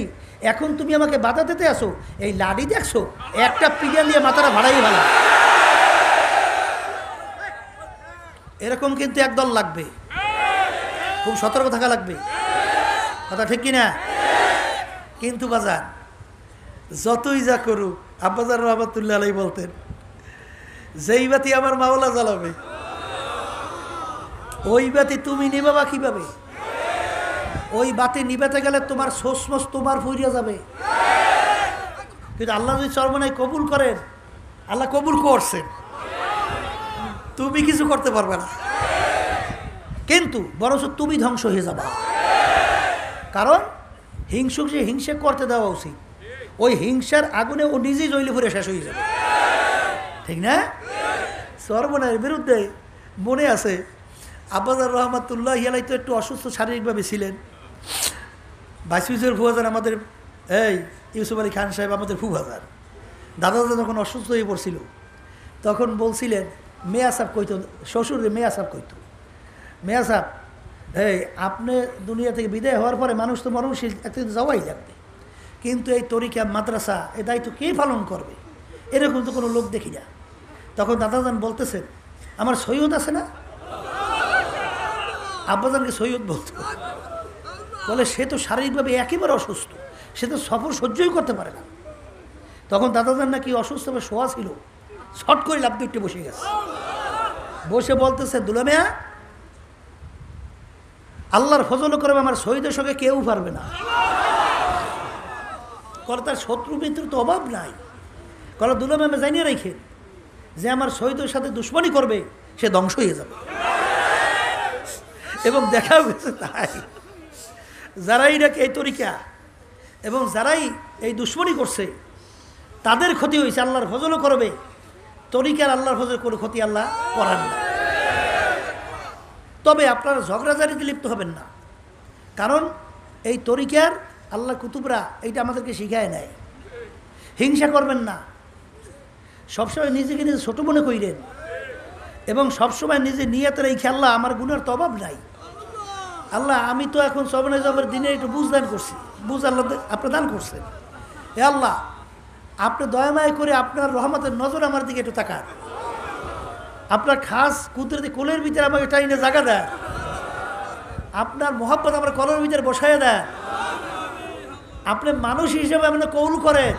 এখন তুমি আমাকে বাধা দিতে আসো, এই লাডি দেখছো, একটা পিডিয়া দিয়ে মাথাটা ভাড়াই ভালো। এরকম কিন্তু একদল লাগবে, খুব সতর্ক থাকা লাগবে, কথা ঠিক কিনা? কিন্তু বাজার যতই যা করুক, আব্বাজার রহমাতুল্লাহ আলাইহি বলতেন, যেই বাতি আমার মাওলা জ্বালাবে ওই বাতি তুমি নিবাবা কিভাবে? ওই বাতি নিবাতে গেলে তোমার সোসমস তোমার ফুরিয়া যাবে। কিন্তু আল্লাহ যদি চরমনায় কবুল করেন, আল্লাহ কবুল করছেন, তুমি কিছু করতে পারবে না, কিন্তু বরঞ্চ তুমি ধ্বংস হয়ে যাবা। কারণ হিংসুক যে হিংসে করতে দেওয়া উচিত, ওই হিংসার আগুনে ও নিজেই জ্বলে পুড়ে শেষ হয়ে যাবে, ঠিক না? চরমনায়ের বিরুদ্ধে মনে আছে আব্বাজার রহমাতুল্লাহ আলাইহি তো একটু অসুস্থ শারীরিকভাবে ছিলেন। বাইসুজের ফুয়াজান আমাদের এই ইউসুফ আলী খান সাহেব আমাদের ফুয়াজান, দাদা যখন অসুস্থ হয়ে পড়ছিল তখন বলছিলেন, মেয়া সাহেব কইতো, শ্বশুরে মেয়া সাহেব কইতো, মেয়া সাহেব এই আপনি দুনিয়া থেকে বিদায় হওয়ার পরে মানুষ তো মরণশীল, একদিন যাওয়াই লাগবে, কিন্তু এই তরিকা মাদ্রাসা এ দায়িত্ব কে পালন করবে? এরকম তো কোনো লোক দেখি না। তখন দাদাজান বলতেছেন, আমার সৈয়দ আছে না, আব্বাজানকে সৈয়দ বলতো, বলে সে তো শারীরিকভাবে একেবারে অসুস্থ, সে তো সফর সহ্যই করতে পারে না। তখন দাদাজান নাকি অসুস্থভাবে শোয়া ছিল, শট করে লাফ দিয়ে উঠে বসে গেছে, বসে বলতেছে, দুলামিয়া আল্লাহর ফজল করবে আমার শহীদের সঙ্গে কেউ পারবে না। কলে তার শত্রু মিত্রের তো অভাব নাই। কলে দুলামিয়া আমি জানিয়ে রেখেন যে আমার শহীদের সাথে দুশ্মনী করবে সে ধ্বংস হয়ে যাবে। এবং দেখাও গেছে তাই, যারাই নাকি এই তরিকা এবং যারাই এই দুশ্মনী করছে তাদের ক্ষতি হয়েছে, আল্লাহর ফজলও করবে, তরিকার আল্লাহর ফজল কোনো ক্ষতি আল্লাহ করান না। তবে আপনারা ঝগড়াঝাড়িতে লিপ্ত হবেন না, কারণ এই তরিকার আল্লাহ কুতুবরা এইটা আমাদেরকে শিখায় নেয়। হিংসা করবেন না, সবসময় নিজেকে নিজে ছোটো মনে কইরেন, এবং সবসময় নিজে নিয়তের এই খেয়াল্লা আমার গুণের তো অভাব নাই। আল্লাহ আমি তো এখন সবনে জবের দিনে একটু বুঝ দান করছি, বুঝ আল্লাহ আপনি দান করছেন, এ আল্লাহ আপনি দয়াময় করে আপনার রহমতের নজর আমার দিকে একটু তাকান, আপনার খাস কুদরতি কোলের ভিতরে আমাকে টাইনে জায়গা দেয়, আপনার মোহাব্বত আমার কলের ভিতরে বসায় দেয়, আপনি মানুষ হিসেবে আপনি কৌল করেন।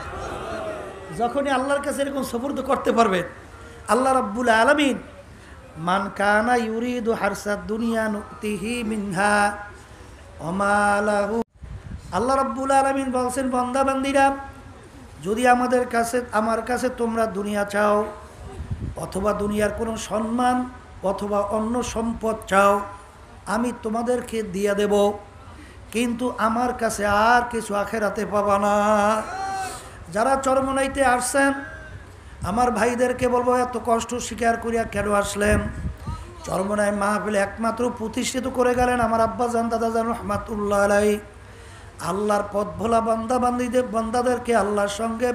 যখনই আল্লাহর কাছে এরকম সুপুর্দ করতে পারবেন, আল্লাহ রাব্বুল আলামিন মান কানা ইউরিদু হারসাদ দুনিয়া নুতিহি মিনহা ওমা লাহু, আল্লাহ রাব্বুল আলামিন বলছেন, বান্দা বান্দিরা যদি আমার কাছে তোমরা দুনিয়া চাও অথবা দুনিয়ার কোনো সম্মান অথবা অন্য সম্পদ চাও, আমি তোমাদেরকে দিয়ে দেব, কিন্তু আমার কাছে আর কিছু আখেরাতে পাবা না। যারা চরমনাইতে আসছেন আমার ভাইদেরকে বলবো, এত কষ্ট স্বীকার করিয়া কেন আসলেন? চরমনাই মাহফিলে একমাত্র প্রতিষ্ঠিত করে গেলেন আমার আব্বাজান দাদাজান রহমাতুল্লাহ আলাই। আল্লাহর পথ ভোলা বান্দাদেরকে আল্লাহর সঙ্গে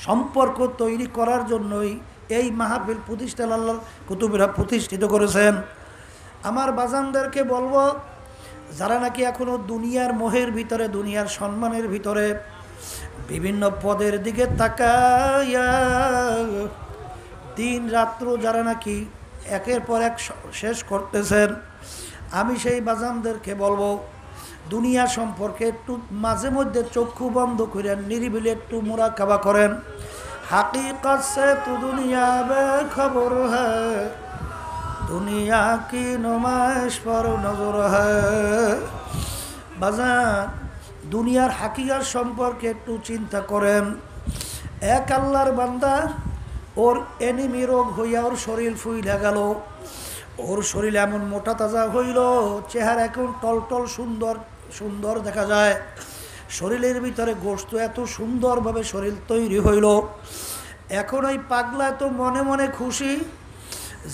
সম্পর্ক তৈরি করার জন্যই এই মাহফিল প্রতিষ্ঠান আল্লাহর কুতুবেরা প্রতিষ্ঠিত করেছেন। আমার বাজানদেরকে বলবো, যারা নাকি এখনো দুনিয়ার মোহের ভিতরে, দুনিয়ার সম্মানের ভিতরে বিভিন্ন পদের দিকে তাকাইয়া দিন রাত্র যারা নাকি একের পর এক শেষ করতেছেন, আমি সেই বাজানদেরকে বলবো, দুনিয়া সম্পর্কে একটু মাঝে মধ্যে চক্ষু বন্ধ করেন, নিরিবিলি একটু মুরাকাবা করেন। হাকিকত সে তো দুনিয়া বেখবর হ্যায়, দুনিয়া কি নুমাইশ পর নজর হ্যায়। বাজান, দুনিয়ার হাকিকত সম্পর্কে একটু চিন্তা করেন। এক আল্লাহর বান্দা, ওর এনিমি রোগ হইয়া ওর শরীর ফুইলা গেল, ওর শরীর এমন মোটা তাজা হইল, চেহারা এখন টলটল সুন্দর সুন্দর দেখা যায়, শরীরের ভিতরে গোশত এত সুন্দরভাবে শরীর তৈরি হইল। এখন ওই পাগলা তো মনে মনে খুশি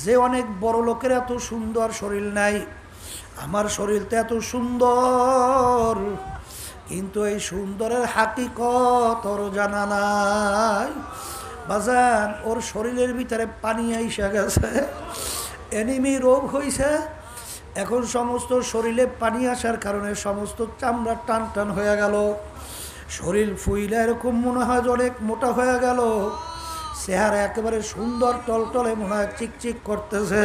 যে অনেক বড় লোকের এত সুন্দর শরীর নাই, আমার শরীর তো এত সুন্দর, কিন্তু এই সুন্দরের হাকিকত ওর জানা নাই। বাজান, ওর শরীরের ভিতরে পানি আইসা গেছে, এনিমি রোগ হইছে। এখন সমস্ত শরীরে পানি আসার কারণে সমস্ত চামড়া টান টান হয়ে গেল, শরীর ফুইলে এরকম মনে হয় যে অনেক মোটা হয়ে গেল, চেহারা একেবারে সুন্দর টলটলে মনে হয় চিকচিক করতেছে।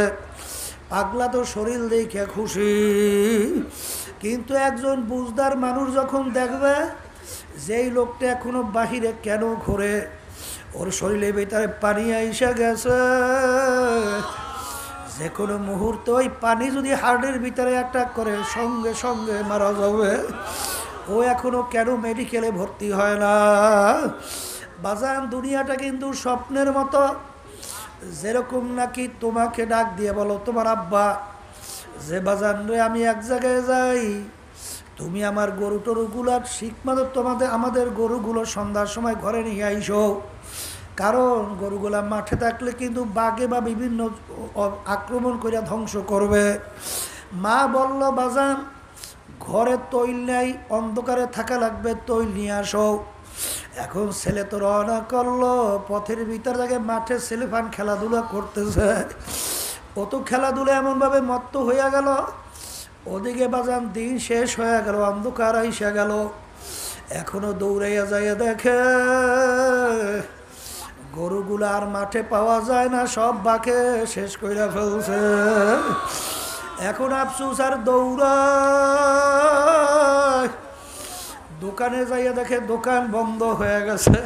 পাগলা তো শরীর দেখে খুশি, কিন্তু একজন বুঝদার মানুষ যখন দেখবে যেই লোকটা এখনো বাহিরে কেন ঘোরে, ওর শরীরের ভিতরে পানি আইসা গেছে, যে কোনো মুহূর্তে ওই পানি যদি হার্টের ভিতরে অ্যাটাক করে সঙ্গে সঙ্গে মারা যাবে, ও এখনো কেন মেডিকেলে ভর্তি হয় না? বাজান, দুনিয়াটা কিন্তু স্বপ্নের মতো। যেরকম নাকি তোমাকে ডাক দিয়ে বলো তোমার আব্বা যে, বাজান রে আমি এক জায়গায় যাই, তুমি আমার গরু টরুগুলার শিখমাদর আমাদের গরুগুলো সন্ধ্যার সময় ঘরে নিয়ে আইসো, কারণ গরুগুলা মাঠে থাকলে কিন্তু বাঘে বা বিভিন্ন আক্রমণ করে ধ্বংস করবে। মা বলল, বাজান ঘরে তৈল নেই, অন্ধকারে থাকা লাগবে, তৈল নিয়ে আসো। এখন ছেলে তো রওনা করলো, পথের ভিতর থেকে মাঠে ছেলেফান খেলাধুলা করতেছে, ও তো খেলাধুলা এমনভাবে মত্ত হইয়া গেল, ওদিকে বাজান দিন শেষ হয়ে গেল, অন্ধকার আইসা গেল। এখনো দৌড়াইয়া যাইয়া দেখে গরুগুলা আর মাঠে পাওয়া যায় না, সব বাঁকে শেষ কইরা ফেলছে। এখন আফসুস আর দৌড়ায়, দোকানে যাইয়া দেখে দোকান বন্ধ হয়ে গেছে।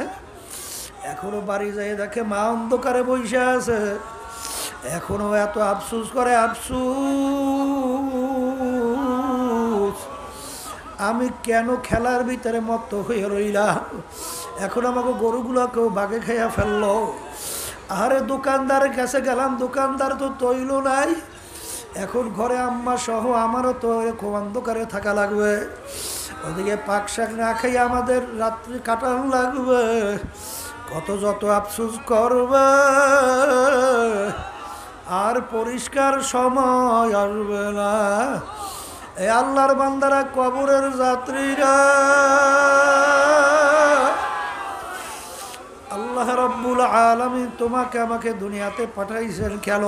এখনো বাড়ি যাইয়া দেখে মা অন্ধকারে বসে আছে, এখনো এত আফসুস করে, আফসুস আমি কেন খেলার ভিতরে মত্ত হয়ে রইলাম, এখন আমাকে গরুগুলোকেও বাঘে খাইয়া ফেললো। আরে দোকানদারের কাছে গেলাম, দোকানদার তো তৈল নাই, এখন ঘরে আম্মা সহ আমারও তো এরকম অন্ধকারে থাকা লাগবে, ওদিকে পাক শাক না খাইয়ে আমাদের রাত্রি কাটানো লাগবে, কত যত আফসুস করবে, আর পরিষ্কার সময় আসবে না। এই আল্লাহর বান্দারা, কবরের যাত্রীরা, আল্লাহ রাব্বুল আলামিন তোমাকে আমাকে দুনিয়াতে পাঠাইছেন কেন?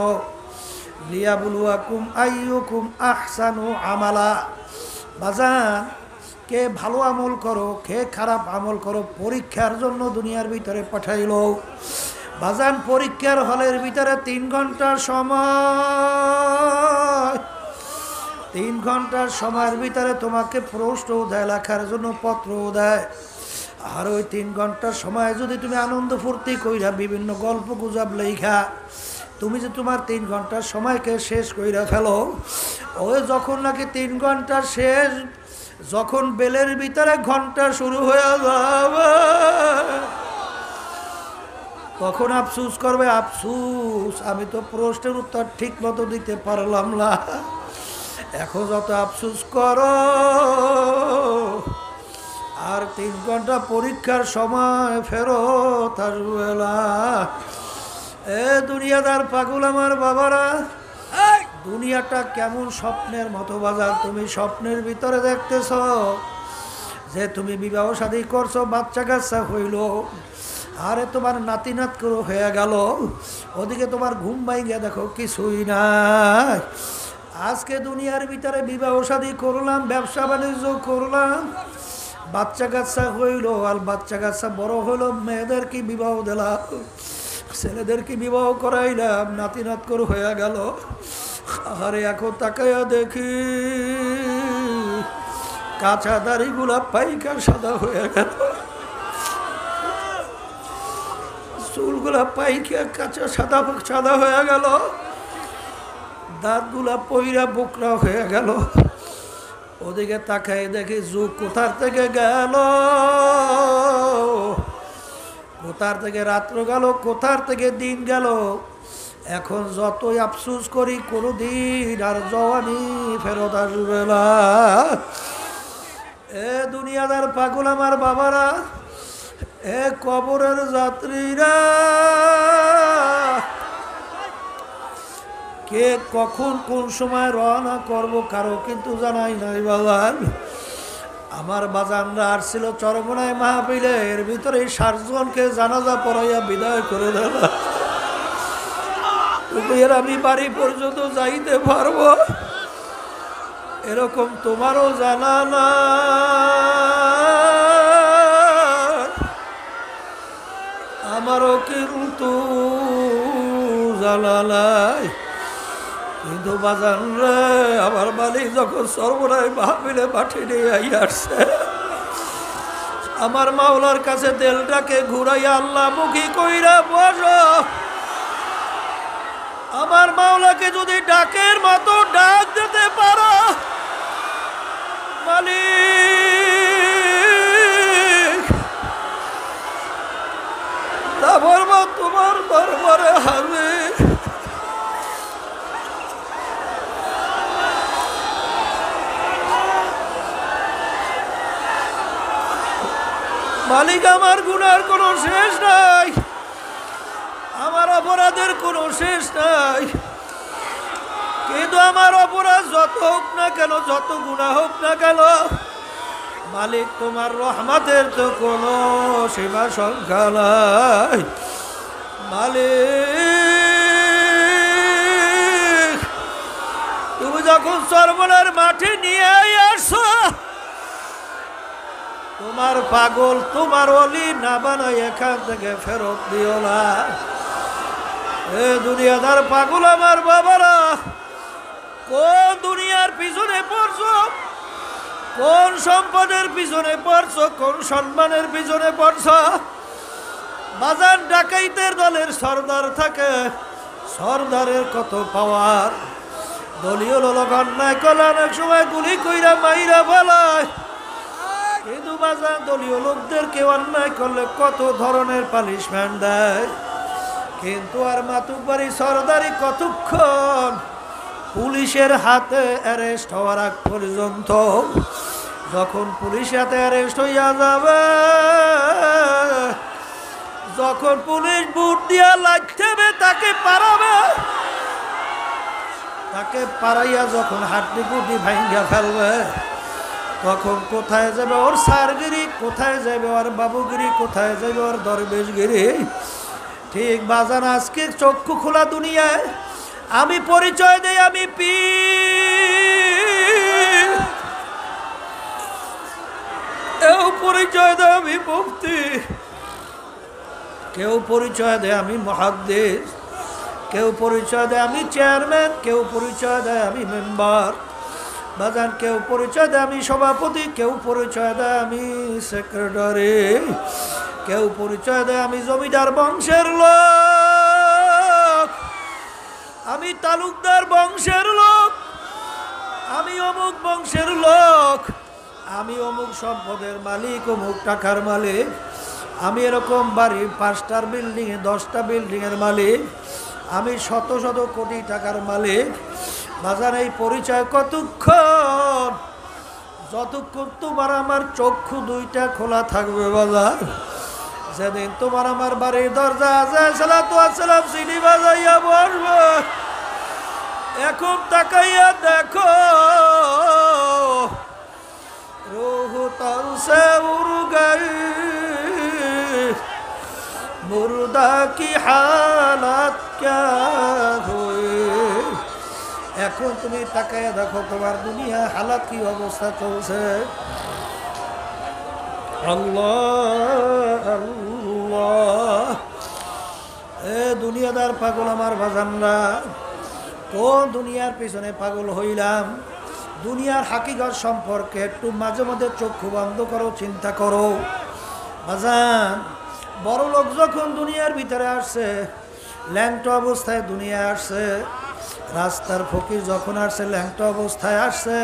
লিয়াবলুয়াকুম আইয়ুকুম আহসানু আমালা। বাজান, কে ভালো আমল করো, কে খারাপ আমল করো, পরীক্ষার জন্য দুনিয়ার ভিতরে পাঠাইলো। বাজান, পরীক্ষার হলের ভিতরে 3 ঘন্টার সময়, 3 ঘন্টার সময়ের ভিতরে তোমাকে প্রশ্নও দেয়, লেখার জন্য পত্রও দেয়। আর ওই 3 ঘন্টার সময় যদি তুমি আনন্দ ফুর্তি কইরা বিভিন্ন গল্প গুজব লেখা, তুমি যে তোমার 3 ঘন্টার সময়কে শেষ কইরা ফেলো, ওই যখন নাকি 3 ঘন্টা শেষ, যখন বেলের ভিতরে ঘন্টা শুরু হয়ে যাবে, তখন আফসুস করবে, আফসুস আমি তো প্রশ্নের উত্তর ঠিক মতো দিতে পারলাম না। এখন যত আফসুস করো আর 3 ঘন্টা পরীক্ষার সময় ফেরত আসবে না। এ দুনিয়াদার পাগল আমার বাবারা, দুনিয়াটা কেমন স্বপ্নের মতো বাজার। তুমি স্বপ্নের ভিতরে দেখতেছ যে তুমি বিবাহ শাদী করছো, বাচ্চা কাচ্চা হইল, আরে তোমার নাতি নাত করে হয়ে গেল, ওদিকে তোমার ঘুম ভাঙিয়ে দেখো কিছুই নাই। আজকে দুনিয়ার ভিতরে বিবাহ শাদী করলাম, ব্যবসা বাণিজ্য করলাম, বাচ্চা কাচ্চা হইল, আর বাচ্চা কাচ্চা বড় হইলো, মেয়েদের কি বিবাহ দিলাম, ছেলেদের কি বিবাহ করাইলাম, নাতি নাত করে হয়ে গেল। আরে এখন তাকাইয়া দেখি কাঁচা দাড়িগুলা পাইকা সাদা হয়ে গেল, চুলগুলা পাইকা কাঁচা সাদা সাদা হয়ে গেল, দাঁতগুলা পইরা বোকরা হয়ে গেল। ওদিকে তাকাই দেখি যুগ কোথার থেকে গেল, কোথার থেকে রাত্র গেল, কোথার থেকে দিন গেল। এখন যতই আফসোস করি কোনোদিন আর জওয়ানি ফেরত আসবে না। এ দুনিয়াদার পাগল আমার বাবারা, এ কবরের যাত্রীরা, কে কখন কোন সময় রওনা করব কারো কিন্তু জানাই নাই বাজান। আমার বাজানরা আসছিল চরমনায় মাহফিলে, এর ভিতরে 60 জনকে জানাজা পড়াইয়া বিদায় করে দেওয়া। এর আমি বাড়ি পর্যন্ত যাইতে পারবো এরকম তোমারও জানা না। আমারও কিন্তু জানা নাই। কিন্তু বাজান রে, আমার মালিক যখন সর্বনায় মাহফিলে পাঠিয়ে নিয়ে আসছে, আমার মাওলার কাছে তেলটাকে ঘুরাইয়া আল্লাহ মুখী কইরা বসো। আমার মাওলাকে যদি ডাকের মতো ডাক দিতে পারো, মালিক তোমার দরবারে হাজির। মালিক আমার গুনার কোনো শেষ নাই, আমার অপরাধের কোনো শেষ নাই, কিন্তু আমার অপরাধ যত হোক না কেন, যত গুনাহ হোক না কেন, মালিক তোমার রহমতের তো কোনো সীমা সংখ্যা নাই। মালিক তুমি যখন সর্বনার মাঠে নিয়ে আসো, তোমার পাগল তোমার অলি না বানাই এখান থেকে ফেরত দিও না। এ দুনিয়াদার পাগল আমার বাবারা, কোন দুনিয়ার পিছনে পড়ছো, কোন সম্পদের পিছনে পড়ছো, কোন সম্মানের পিছনে পড়ছো। বাজার ডাকাইতের দলের সর্দার থাকে, সর্দারের কত পাওয়ার। দলীয় লোক অন্যায় করলে অনেক সময় গুলি কইরা মাইরা বলায়, কিন্তু বাজার দলীয় লোকদেরকে অন্যায় করলে কত ধরনের পানিশমেন্ট দেয়। কিন্তু আর মাতুব্বারি সরদারি কতক্ষণ, পুলিশের হাতে অ্যারেস্ট হওয়ার আগ পর্যন্ত। যখন পুলিশের হাতে অ্যারেস্ট হইয়া যাবে, যখন পুলিশ বুট দিয়া লাগবে তাকে পারাবে, তাকে পারাইয়া যখন হাড্ডি গুড্ডি ভাঙ্গা ফেলবে, তখন কোথায় যাবে ওর সারগিরি, কোথায় যাবে ওর বাবুগিরি, কোথায় যাবে ওর দরবেশগিরি। ঠিক বাজান আজকে চক্ষু খোলা দুনিয়ায় আমি পরিচয় দেই আমি পীর, কেউ পরিচয় দেয় আমি মুফতি, কেউ পরিচয় দেয় আমি মুহাদ্দিস, কেউ পরিচয় দেয় আমি চেয়ারম্যান, কেউ পরিচয় দেয় আমি মেম্বার বাজান, কেউ পরিচয় দেয় আমি সভাপতি, কেউ পরিচয় দেয় আমি সেক্রেটারি, কেউ পরিচয় দেয় আমি জমিদার বংশের লোক, আমি তালুকদার বংশের লোক, আমি অমুক বংশের লোক, আমি অমুক সম্পদের মালিক, অমুক টাকার মালিক, আমি এরকম বাড়ি 5টার বিল্ডিং 10টা বিল্ডিংয়ের মালিক, আমি শত শত কোটি টাকার মালিক। বাজার এই পরিচয় কতক্ষণ, যতক্ষণ তোমার আমার চক্ষু দুইটা খোলা থাকবে বাজার, যেদিন তোমার আমার বাড়ির দরজা সালাম সিটি বাজাইয়া বসবে, এখন তাকাইয়া দেখো রূহ তন সে উড় গই, মুর্দা কি হালাত ক্যা হুই। এখন তুমি তাকাইয়া দেখো তোমার দুনিয়া হালাত কি অবস্থা চলছে। আল্লাহ আল্লাহ, এ দুনিয়াদার পাগল আমার বাজানরা, কোন দুনিয়ার পিছনে পাগল হইলাম? দুনিয়ার হাকিকত সম্পর্কে একটু মাঝে মাঝে চক্ষু বন্ধ করো, চিন্তা করো বাজান। বড় লোক যখন দুনিয়ার ভিতরে আসছে, ল্যাংটো অবস্থায় দুনিয়া আসছে। রাস্তার ফকির যখন আসছে, ল্যাংটো অবস্থায় আসছে।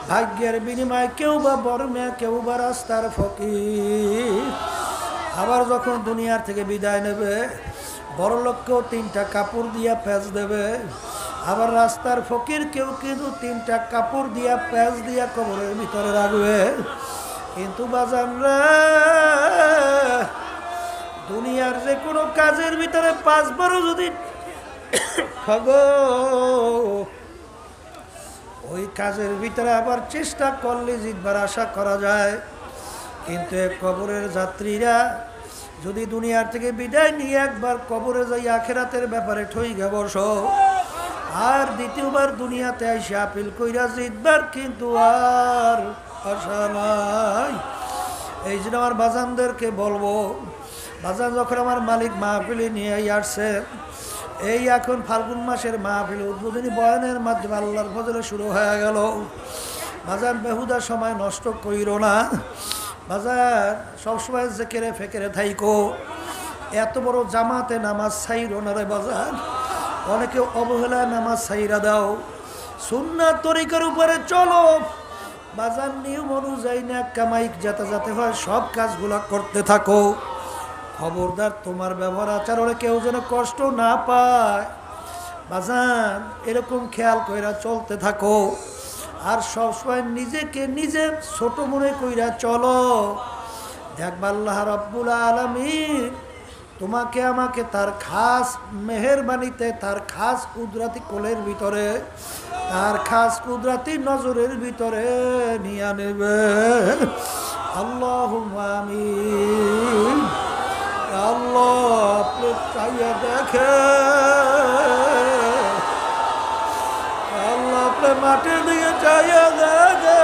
ভাগ্যের বিনিময়ে কেউ বা বড় মেয়ে, কেউ বা রাস্তার ফকির। আবার যখন দুনিয়ার থেকে বিদায় নেবে, বড় লোককেও 3টা কাপড় দিয়া প্যাঁচ দেবে। আবার রাস্তার ফকির কেউ কিন্তু 3টা কাপড় দিয়া প্যাঁচ দিয়া কবরের ভিতরে রাখবে। কিন্তু বাজানরা, দুনিয়ার যে কোনো কাজের ভিতরে 5 বারও যদি ওই কাজের ভিতরে আবার চেষ্টা করলে জিতবার আশা করা যায়। কিন্তু কবরের যাত্রীরা যদি দুনিয়ার থেকে বিদায় নিয়ে একবার কবরে যাই আখেরাতের ব্যাপারে ঠইগা বসো, আর দ্বিতীয়বার দুনিয়াতে এসে আপিল কইরা জিতবার কিন্তু আর আশা নাই। এই জন্য আমার বাজানদেরকে বলবো, বাজান যখন আমার মালিক মাহফিলে নিয়ে আসছে, এই এখন ফাল্গুন মাসের মাহফিল উদ্বোধনী বয়ানের মাধ্যমে আল্লাহর ফজলে শুরু হয়ে গেল। বাজান বেহুদা সময় নষ্ট কইরো না বাজার, সবসময় জেকেরে ফেকেরে থাইকো। এত বড় জামাতে নামাজ ছাইরো না রে বাজার। অনেকে অবহেলায় নামাজ ছাইরা দাও। সুন্নাত তরিকার উপরে চলো বাজার, নিয়ম অনুযায়ী না কামাই যাতে হয় সব কাজগুলা করতে থাকো। খবরদার তোমার ব্যবহার আচরণে কেউ যেন কষ্ট না পায় বাজান, এরকম খেয়াল কইরা চলতে থাকো। আর সবসময় নিজেকে নিজে ছোট মনে কইরা চলো। দেখবা আল্লাহ রাব্বুল আলামিন তোমাকে আমাকে তার খাস মেহেরবানিতে, তার খাস কুদরতি কোলের ভিতরে, তার খাস কুদরতি নজরের ভিতরে নিয়ে নেবে। আল্লাহুম্মা আমিন। আল্লাহ আপনি চাইয়া দেখে, আল্লাহ আপনি মাটির দিকে চাইয়া দেখে।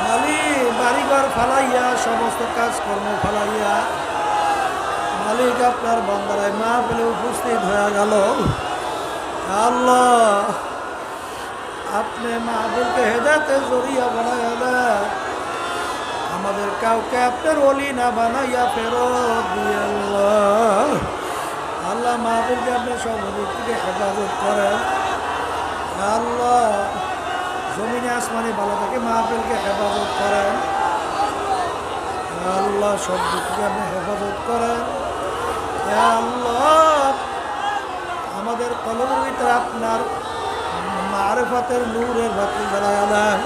মালিক বাড়িঘর ফালাইয়া, সমস্ত কাজকর্ম ফালাইয়া মালিক আপনার বান্দারায় মাহফিলে উপস্থিত হয়ে গেল। আল্লাহ আপনি মাহফিলকে হেদায়েতে জরিয়া বানায়া দেন, আমাদের কাউকে আপনার ওলি না বানাইয়া ফেরত দিয়ে আল্লাহ। আল্লাহ মাহফিলকে আপনি সব দিক থেকে হেফাজত করেন আল্লাহ। জমিনে আসমানি ভালো থাকে, মাহফিলকে হেফাজত করেন আল্লাহ। সব দিক থেকে আপনি হেফাজত করেন আল্লাহ। আমাদের কলমের ভিতরে আপনার মারিফাতের নূরের বাতি জ্বালায়া দেন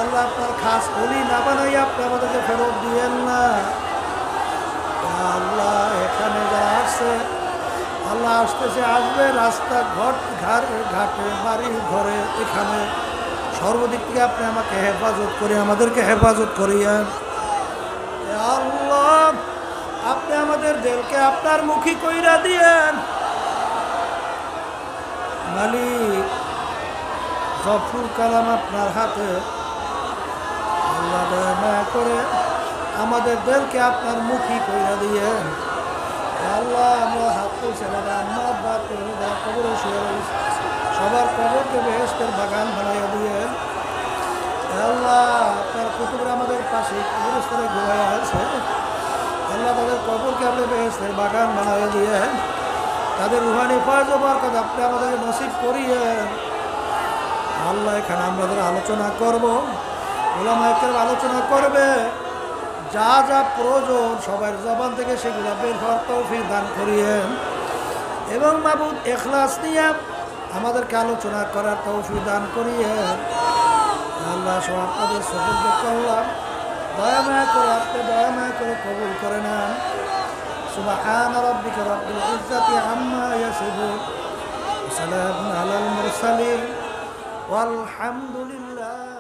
আল্লাহ। আপনার খাস ওলি না বানাই আপনি আমাদেরকে ফেরত দিয়েন না আল্লাহ। এখানে যারা আসছে আল্লাহ, আসতেছে আসবে, রাস্তা ঘাটে বাড়ি ঘরে, এখানে সর্বদিক থেকে আপনি আমাকে হেফাজত করে, আমাদেরকে হেফাজত করিয়েন আল্লাহ। আপনি আমাদের দিলকে আপনার মুখী কইরা দিয়েন মালিক। জফুর কালাম আপনার হাতে আল্লাহ, দয়া করে আমাদের দিলকে আপনার মুখী কইরা দিয়েন আল্লাহ। আমরা হাত তুলছে আম্মা আব্বা কবরে শুয়ে রয়েছে, সবার কবরকে বেহেশতের বাগান বানাইয়া দিয়েন আল্লাহ। আপনার কুতুবের আমাদের পাশে কবরস্থানে ঘুরে আছে আল্লাহ, তাদের কবরকে আপনি বেহেশতের বাগান বানাইয়া দিয়েন। তাদের রুহানি ফয়জ ও বরকত আপনি আমাদেরকে নসিব করিয়েন আল্লাহ। এখানে আমাদের আলোচনা করব, ওলামায়ে কেরাম আলোচনা করবে, যা যা প্রয়োজন সবার জবান থেকে সেগুলো বের হওয়ার তৌফিক দান করিয়েন। এবং মাবুদ ইখলাস নিয়ে আমাদেরকে আলোচনা করার তৌফিক দান করিয়ে আল্লাহ সব আপনাদের সুযোগ করলাম, দয়া মায়া করে আপনি দয়া মায়া করে কবুল করে নেন। সুবহান রাব্বিকা রাব্বিল ইজ্জাতি আম্মা ইয়াসিফুন, সালামুন আলাল মুরসালিন, ওয়ালহামদুলিল্লাহ।